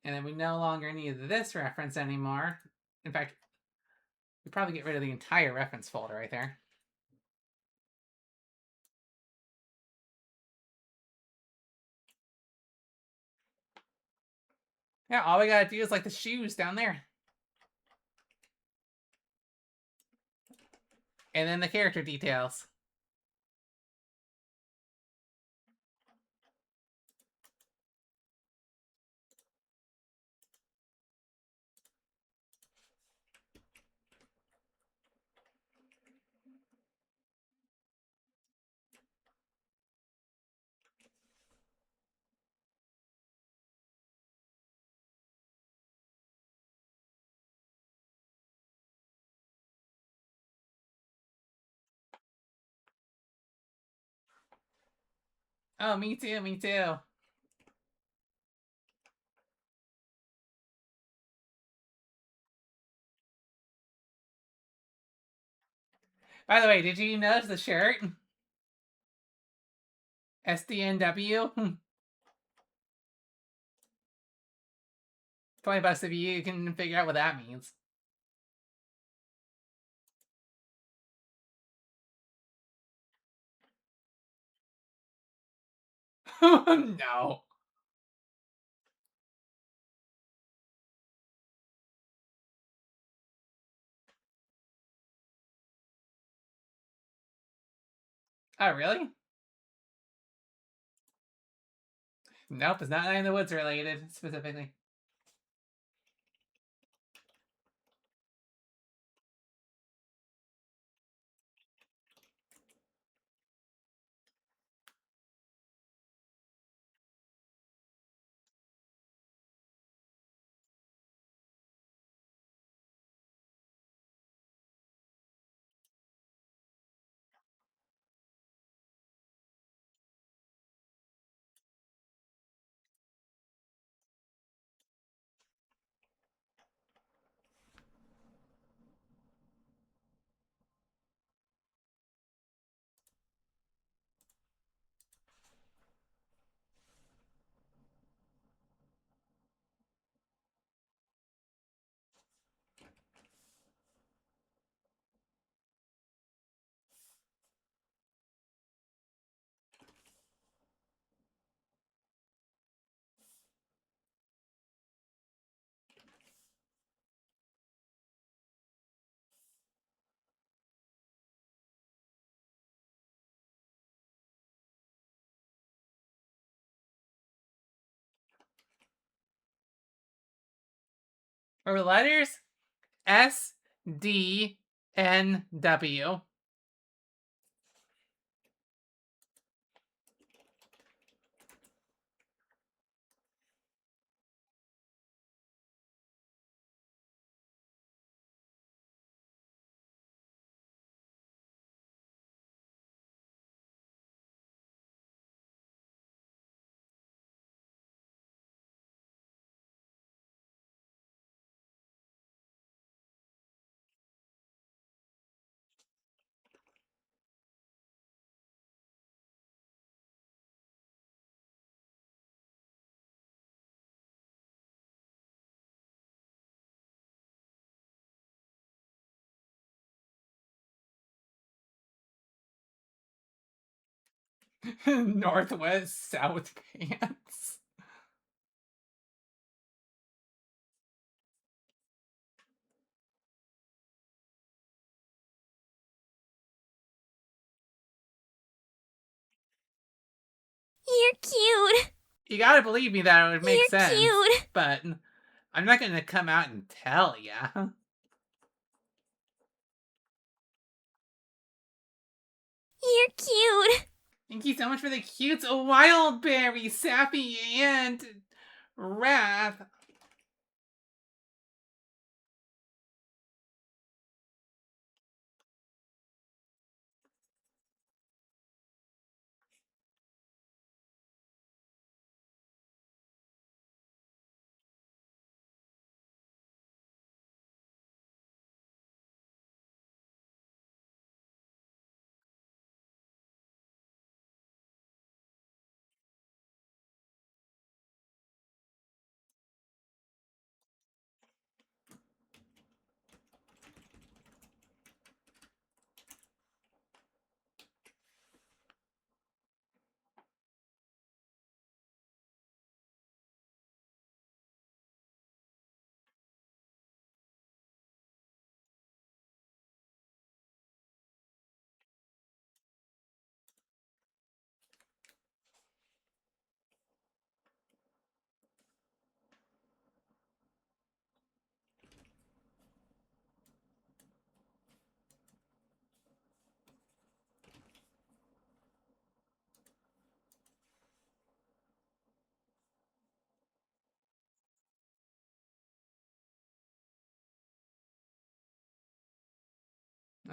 And then we no longer need this reference anymore. In fact, we probably get rid of the entire reference folder right there. Yeah, all we gotta do is like the shoes down there. And then the character details. Oh, me too, me too. By the way, did you notice the shirt? SDNW? $20 if you can figure out what that means. No. Oh, really? Nope, it's not Night in the Woods related, specifically. Or letters? S, D, N, W. Northwest, South pants. You're cute. You gotta believe me that it would make You're sense. cute. But I'm not gonna come out and tell ya. You're cute. Thank you so much for the cute wild berry, sappy, and wrath.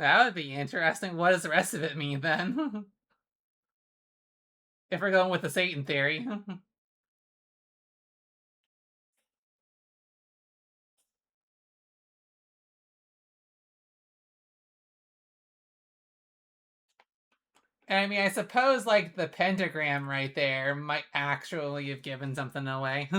That would be interesting. What does the rest of it mean then? If we're going with the Satan theory. I mean, I suppose, like, the pentagram right there might actually have given something away.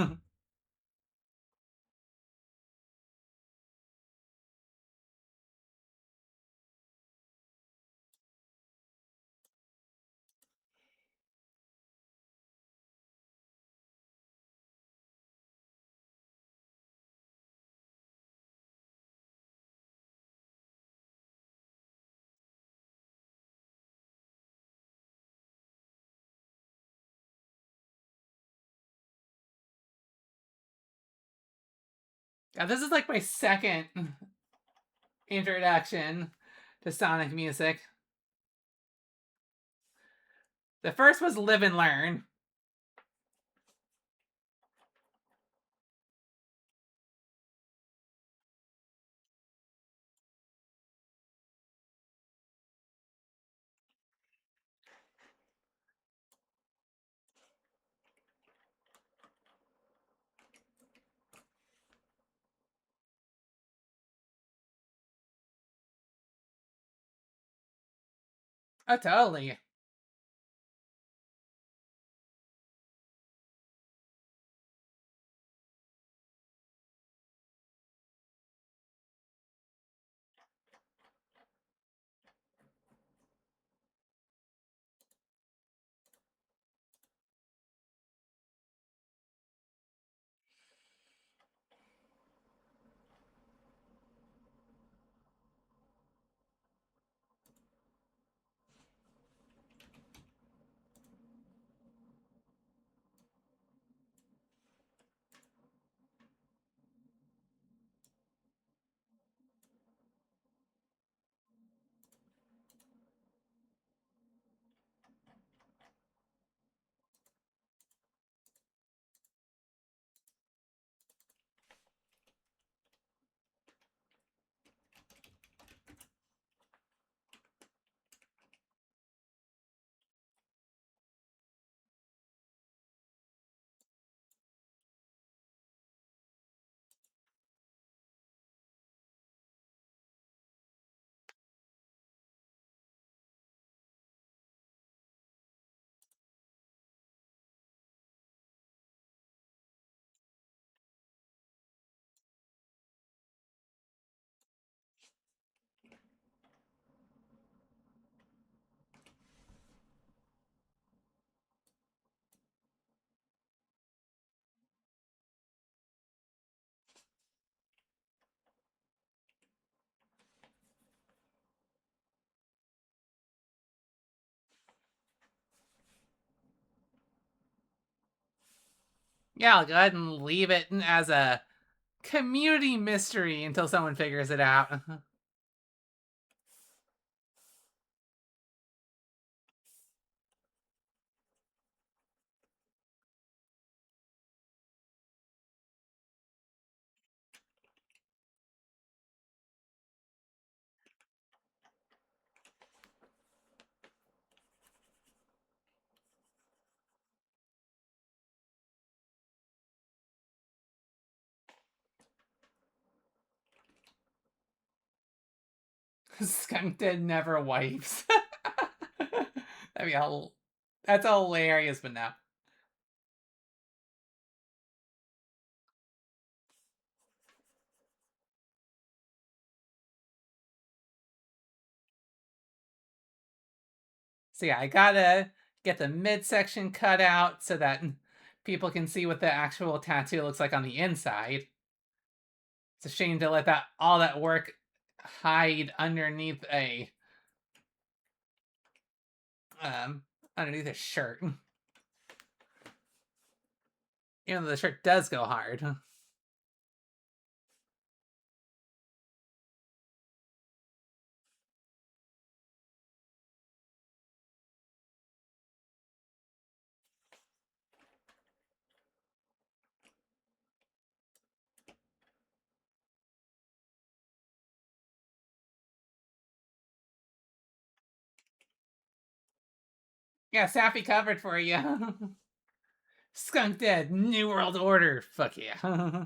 Yeah, this is like my second introduction to Sonic music. The first was Live and Learn. Oh, totally. Yeah, I'll go ahead and leave it as a community mystery until someone figures it out. Skunk Dead never wipes. That'd be all. That's hilarious, but no. So yeah, I gotta get the midsection cut out so that people can see what the actual tattoo looks like on the inside. It's a shame to let that all that work hide underneath um a shirt. Even though the shirt does go hard. Yeah, Sappy covered for you. Skunk Dead, New World Order. Fuck yeah.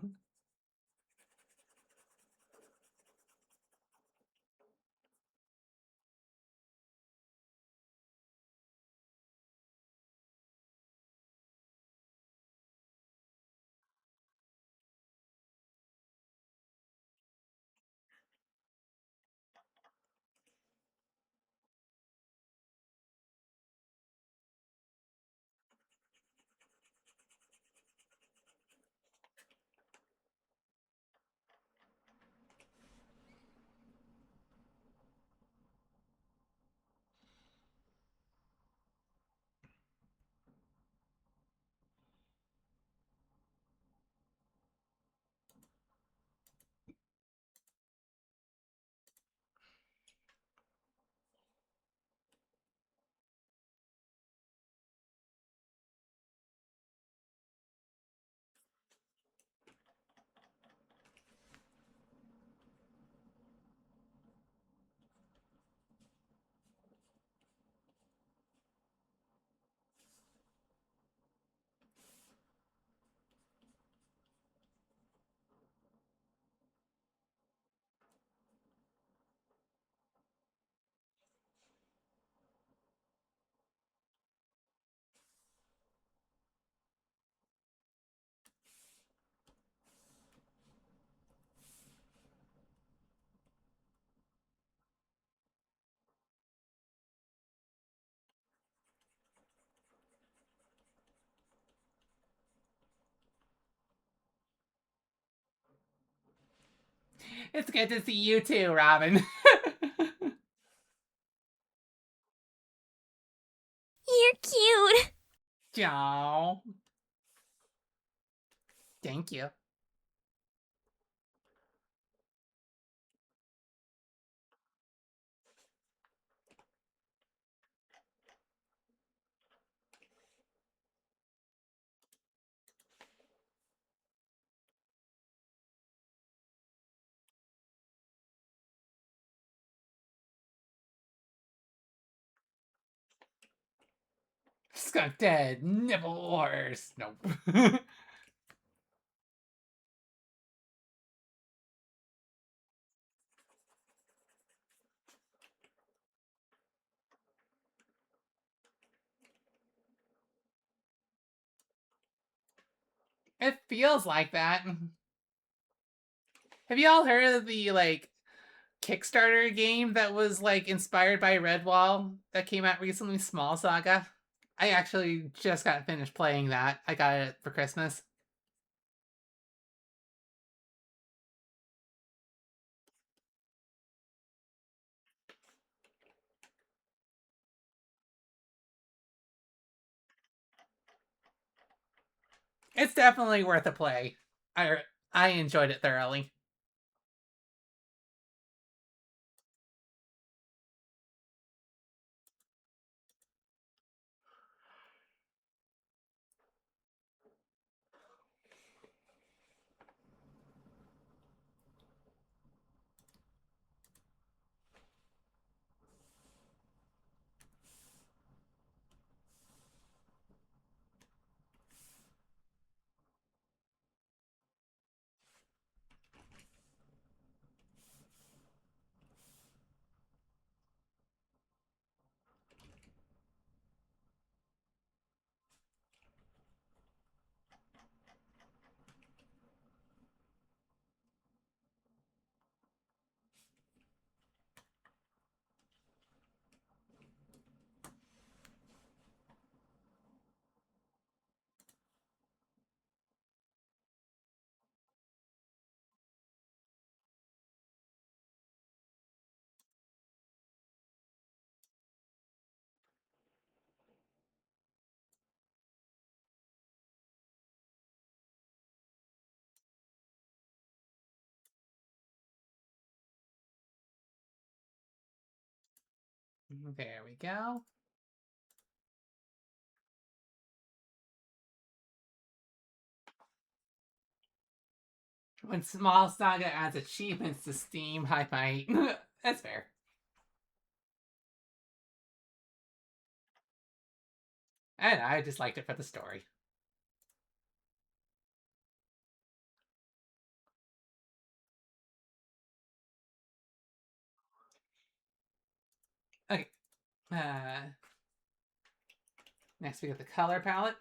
It's good to see you too, Robin. You're cute. Joe. Thank you. Skunk Dead, Nipple Wars. Nope. It feels like that. Have you all heard of the, like, Kickstarter game that was, like, inspired by Redwall that came out recently, Small Saga? I actually just got finished playing that. I got it for Christmas. It's definitely worth a play. I enjoyed it thoroughly. There we go. When Small Saga adds achievements to Steam, I might. That's fair. And I just liked it for the story. Okay. Next we have the color palette.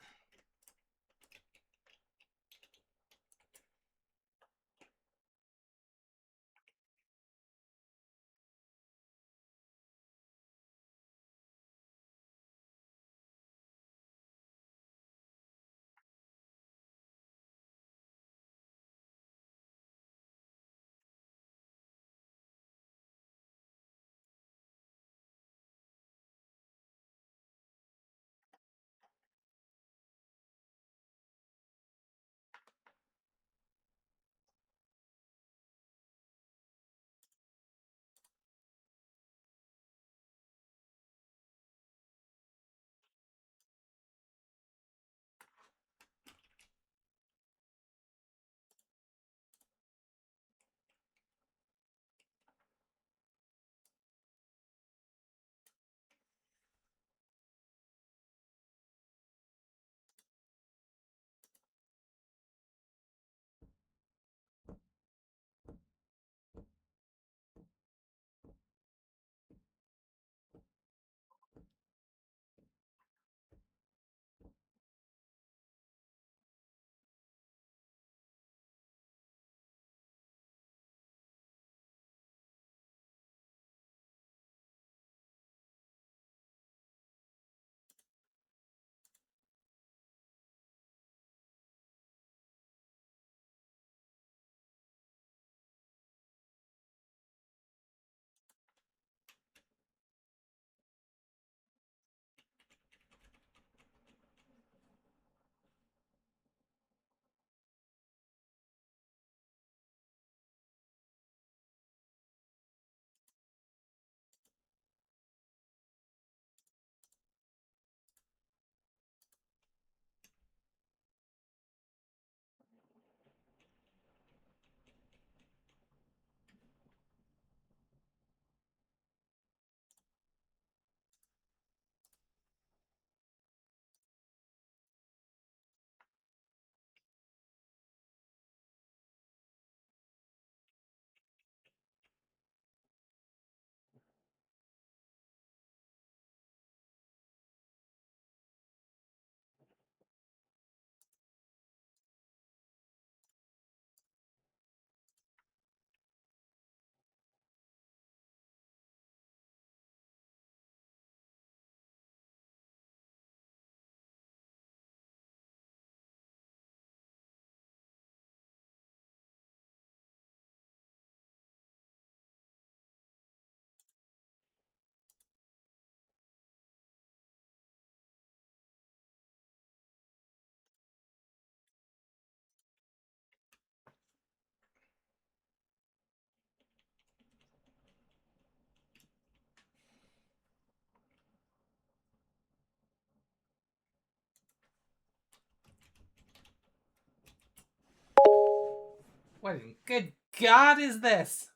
What in good God is this?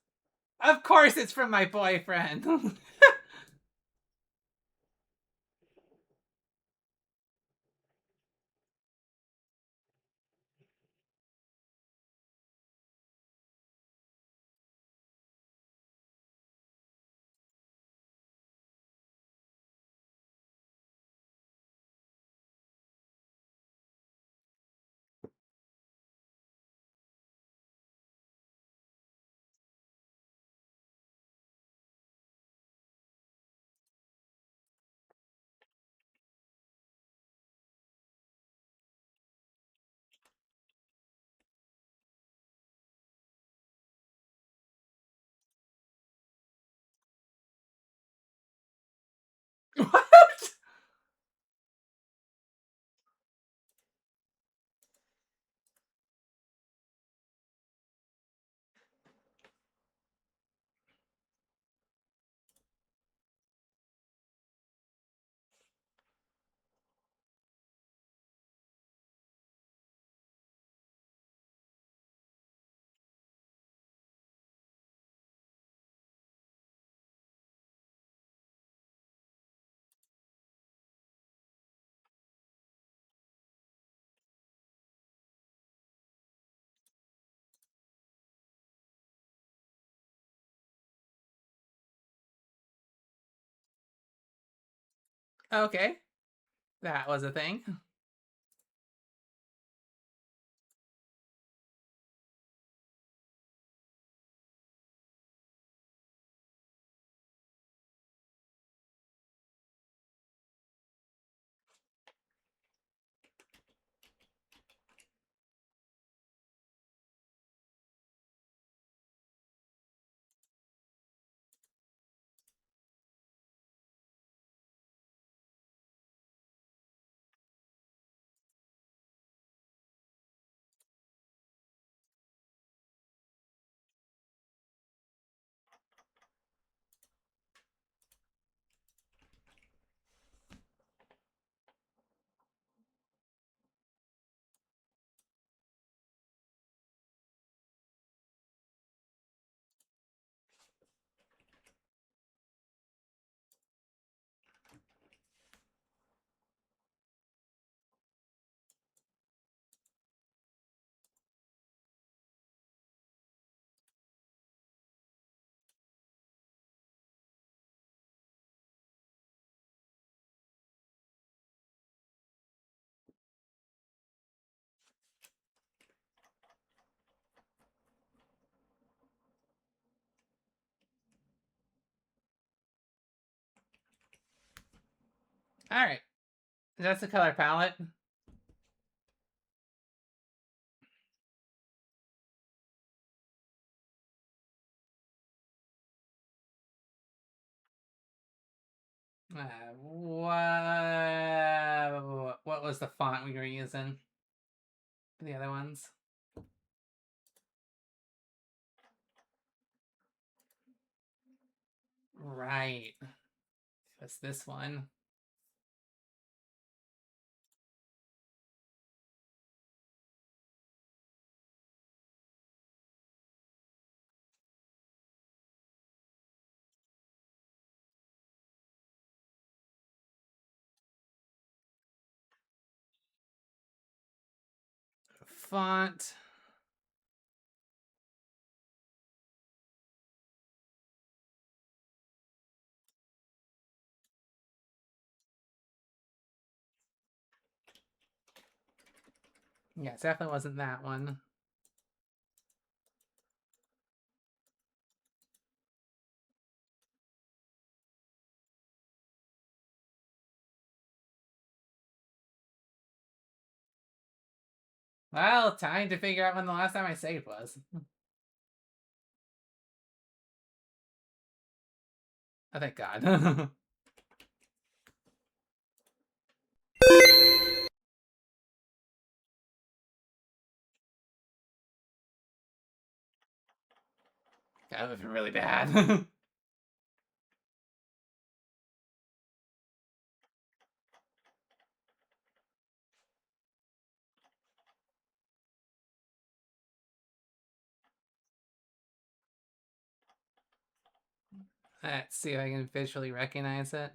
Of course it's from my boyfriend. Okay. That was a thing. Alright. That's the color palette. What was the font we were using for the other ones? Right. That's this one. Font. Yeah, it definitely wasn't that one. Well, time to figure out when the last time I saved was. Oh, thank God. That would have been really bad. Let's see if I can visually recognize it.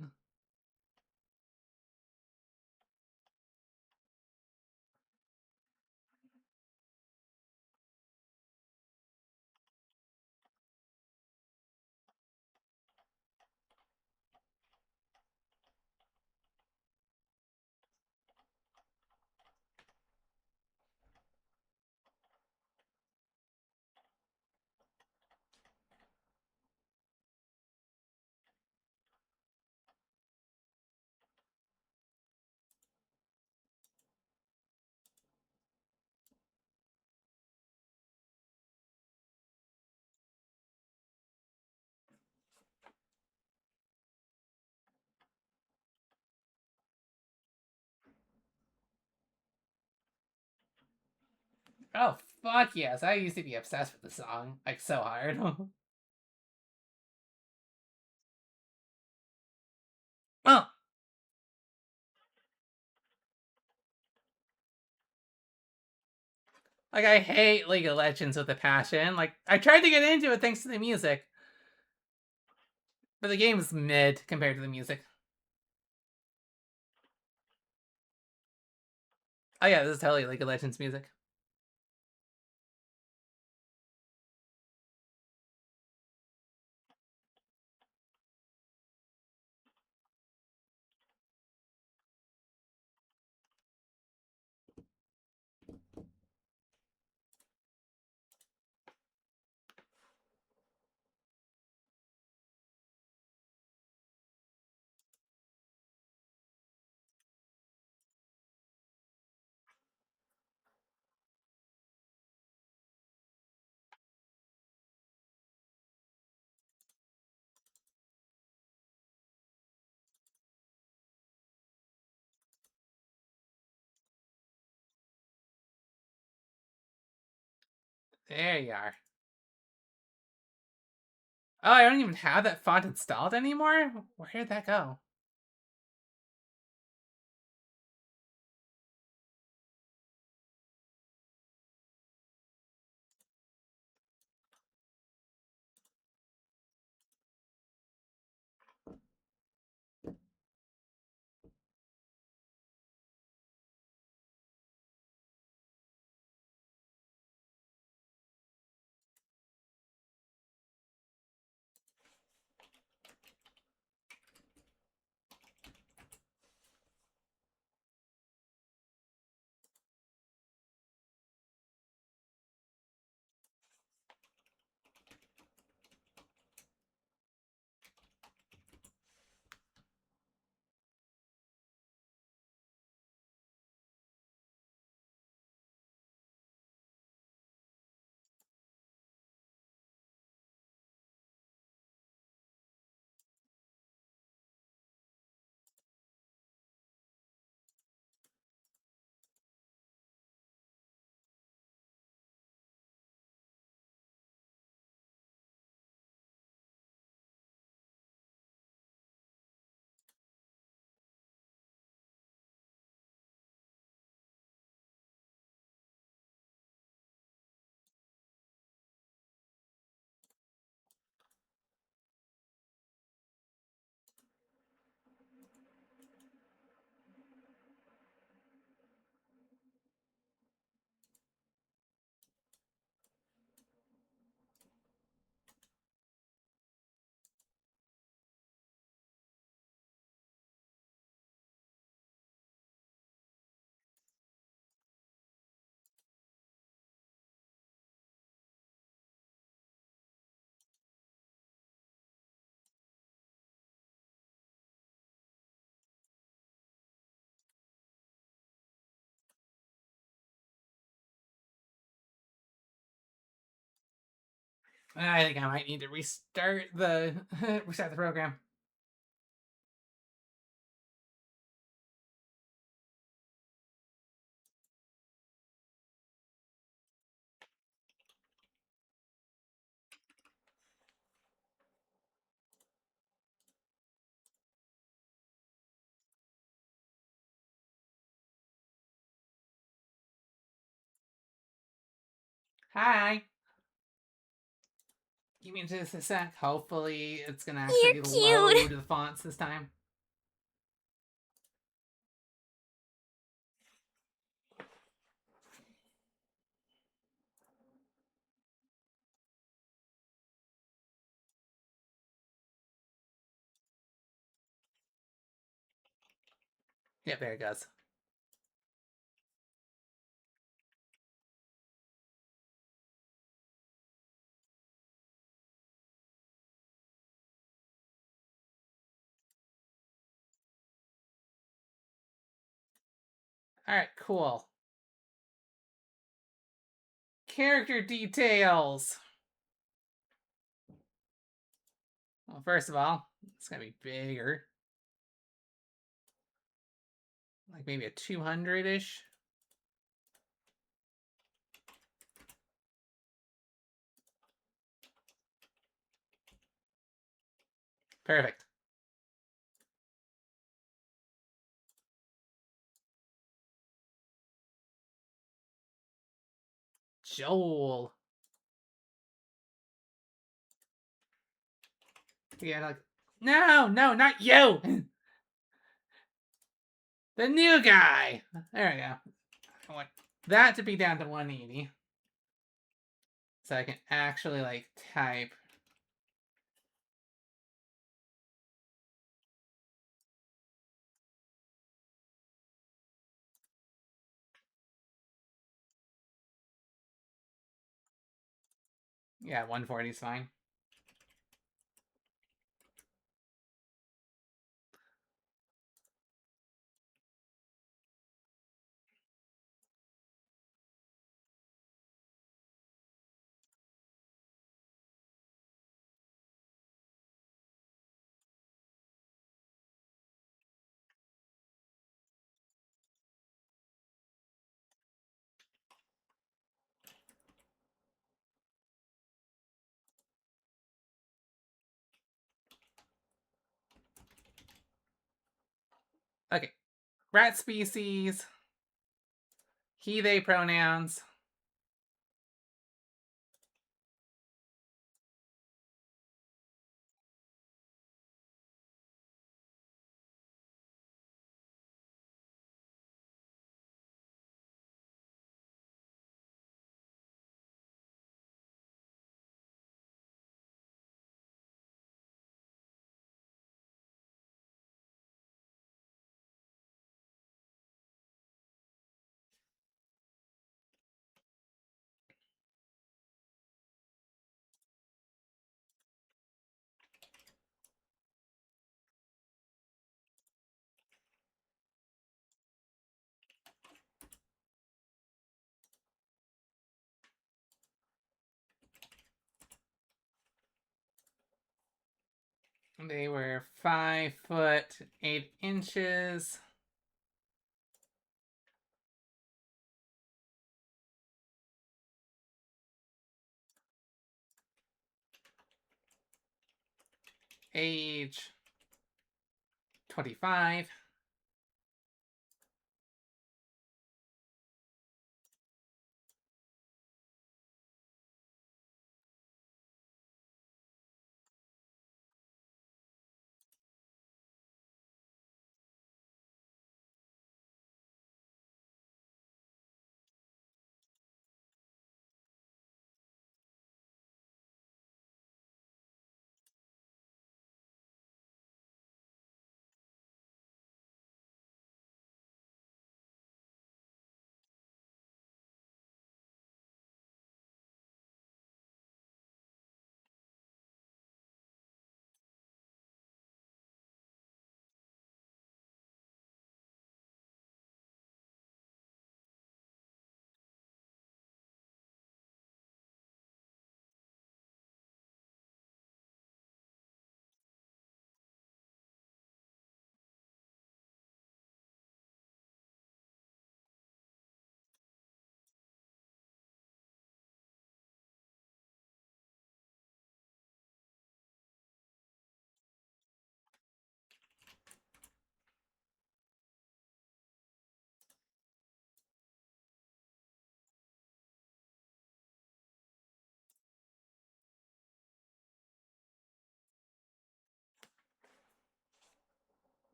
Oh, fuck yes. I used to be obsessed with the song. Like, so hard. Oh! Like, I hate League of Legends with a passion. Like, I tried to get into it thanks to the music. But the game's mid compared to the music. Oh yeah, this is totally League of Legends music. There you are. Oh, I don't even have that font installed anymore? Where did that go? I think I might need to restart the reset the program. Hi. Give me just a sec. Hopefully it's gonna actually You're load cute. the fonts this time. Yep, there it goes. Alright, cool. Character details. Well, first of all, it's gonna be bigger. Like maybe a 200-ish. Perfect. Joel. Yeah, like, no, not you! The new guy! There we go. I want that to be down to 180. So I can actually, like, type. Yeah, 140 is fine. Okay. Rat species. He, they pronouns. They were 5 foot 8 inches. Age 25.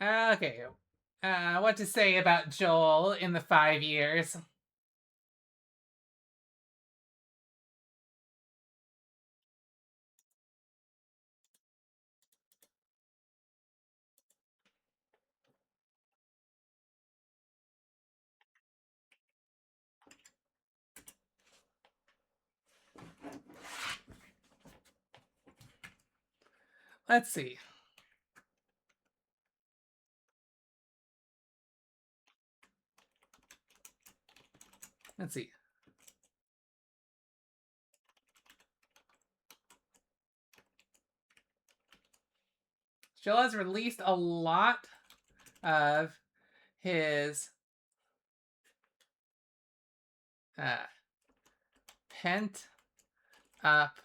Okay. What to say about Joel in the 5 years? Let's see. Let's see. Joel has released a lot of his pent up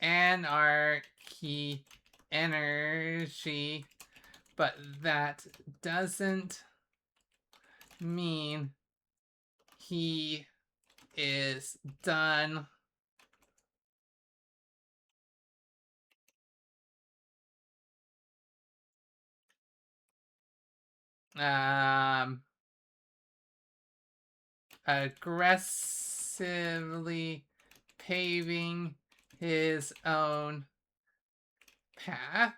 anarchy energy, but that doesn't mean he is done. Aggressively paving his own path.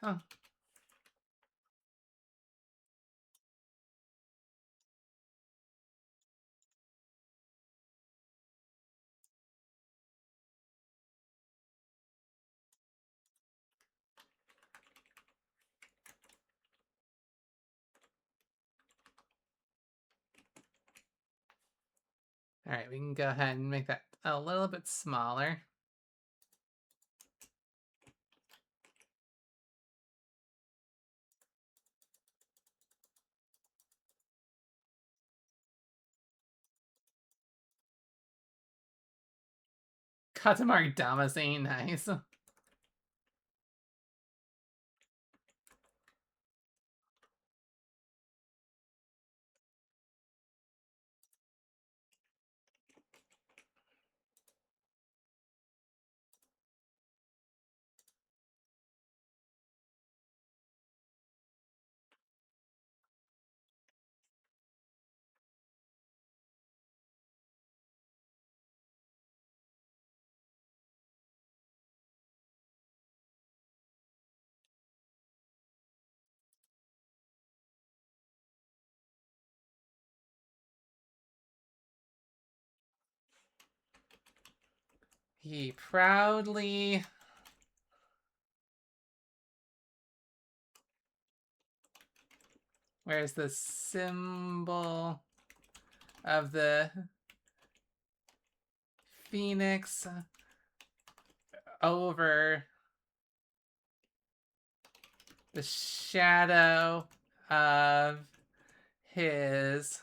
All right, we can go ahead and make that a little bit smaller. Katamari Damacy, nice. He proudly wears the symbol of the phoenix over the shadow of his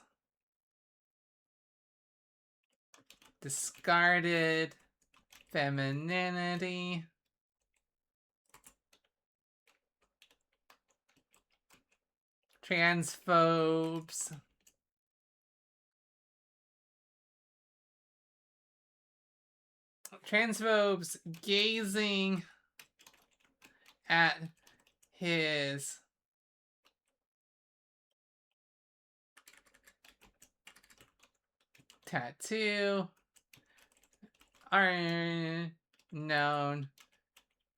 discarded femininity. Transphobes. Transphobes gazing at his tattoo are known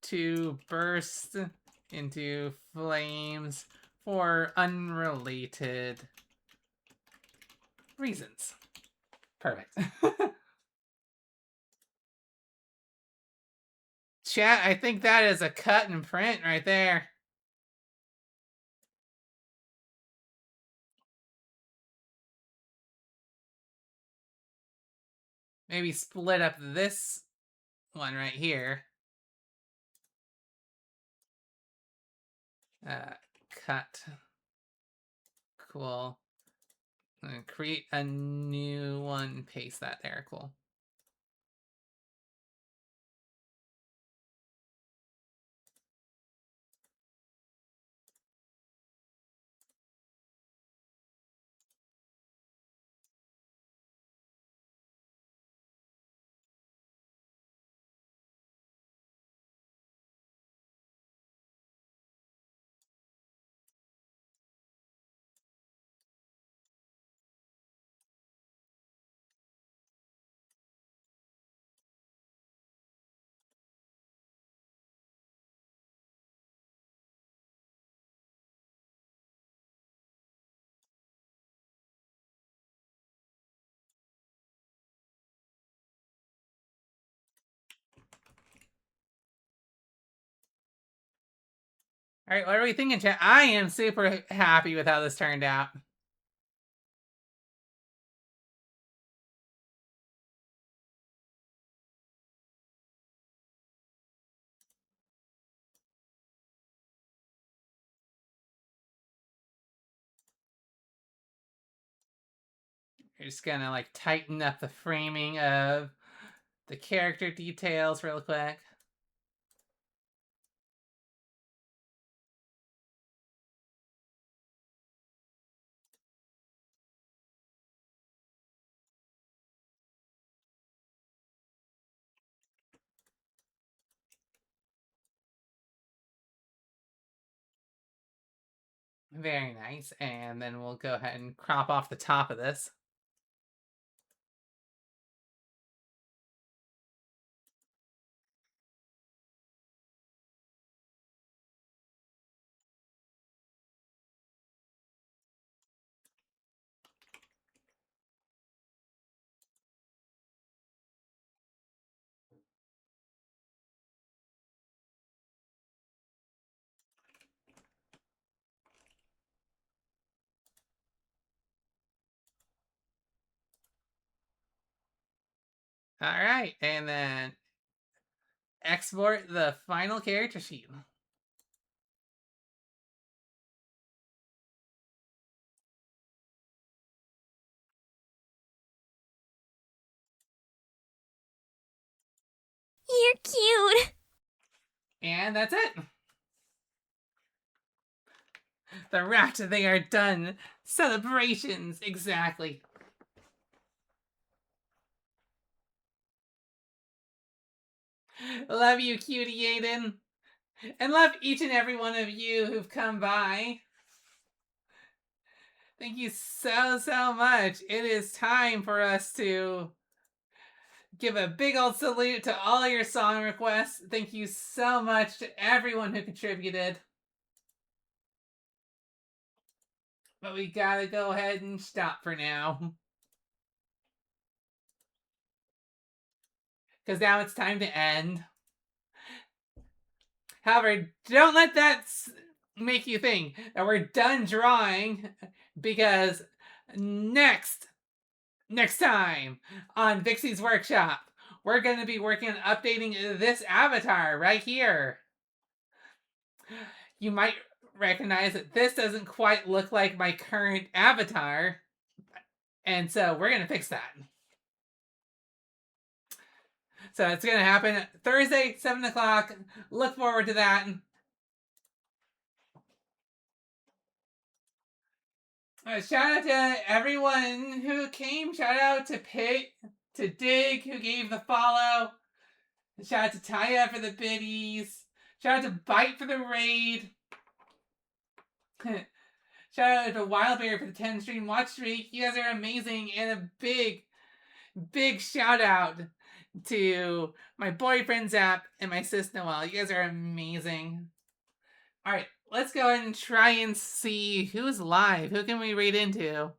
to burst into flames for unrelated reasons. Perfect. Chat, I think that is a cut and print right there. Maybe split up this one right here. Cut. Cool. Create a new one, paste that there. Cool. All right, what are we thinking, chat? I am super happy with how this turned out. You're just gonna like tighten up the framing of the character details real quick. Very nice. And then we'll go ahead and crop off the top of this. All right, and then export the final character sheet. You're cute. And that's it. The rat, they are done. Celebrations, exactly. Love you, cutie Aiden. And love each and every one of you who've come by. Thank you so much. It is time for us to give a big old salute to all your song requests. Thank you so much to everyone who contributed. But we gotta go ahead and stop for now. Because now it's time to end. However, don't let that make you think that we're done drawing, because next time on Vixey's Workshop, we're going to be working on updating this avatar right here. You might recognize that this doesn't quite look like my current avatar, and so we're going to fix that. So it's going to happen Thursday, 7 o'clock. Look forward to that. Shout out to everyone who came. Shout out to Pit, to Dig, who gave the follow. Shout out to Taya for the biddies. Shout out to Bite for the raid. Shout out to Wildberry for the 10 stream watch streak. You guys are amazing. And a big shout out to my boyfriend Zap and my sis Noelle. You guys are amazing. Alright, let's go ahead and try and see who's live. Who can we raid into?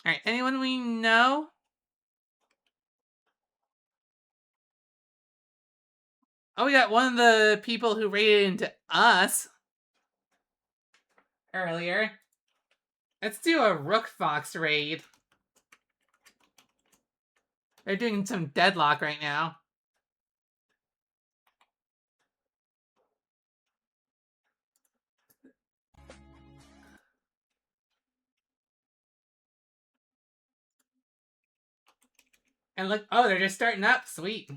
Alright, anyone we know? Oh, we got one of the people who raided into us earlier. Let's do a Rook Fox raid. They're doing some deadlock right now. And look, oh, they're just starting up. Sweet.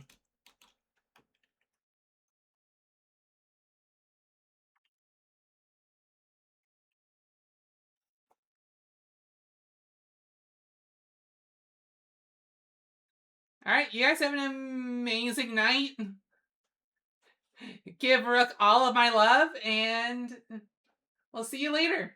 Alright, you guys have an amazing night. Give Rook all of my love, and we'll see you later.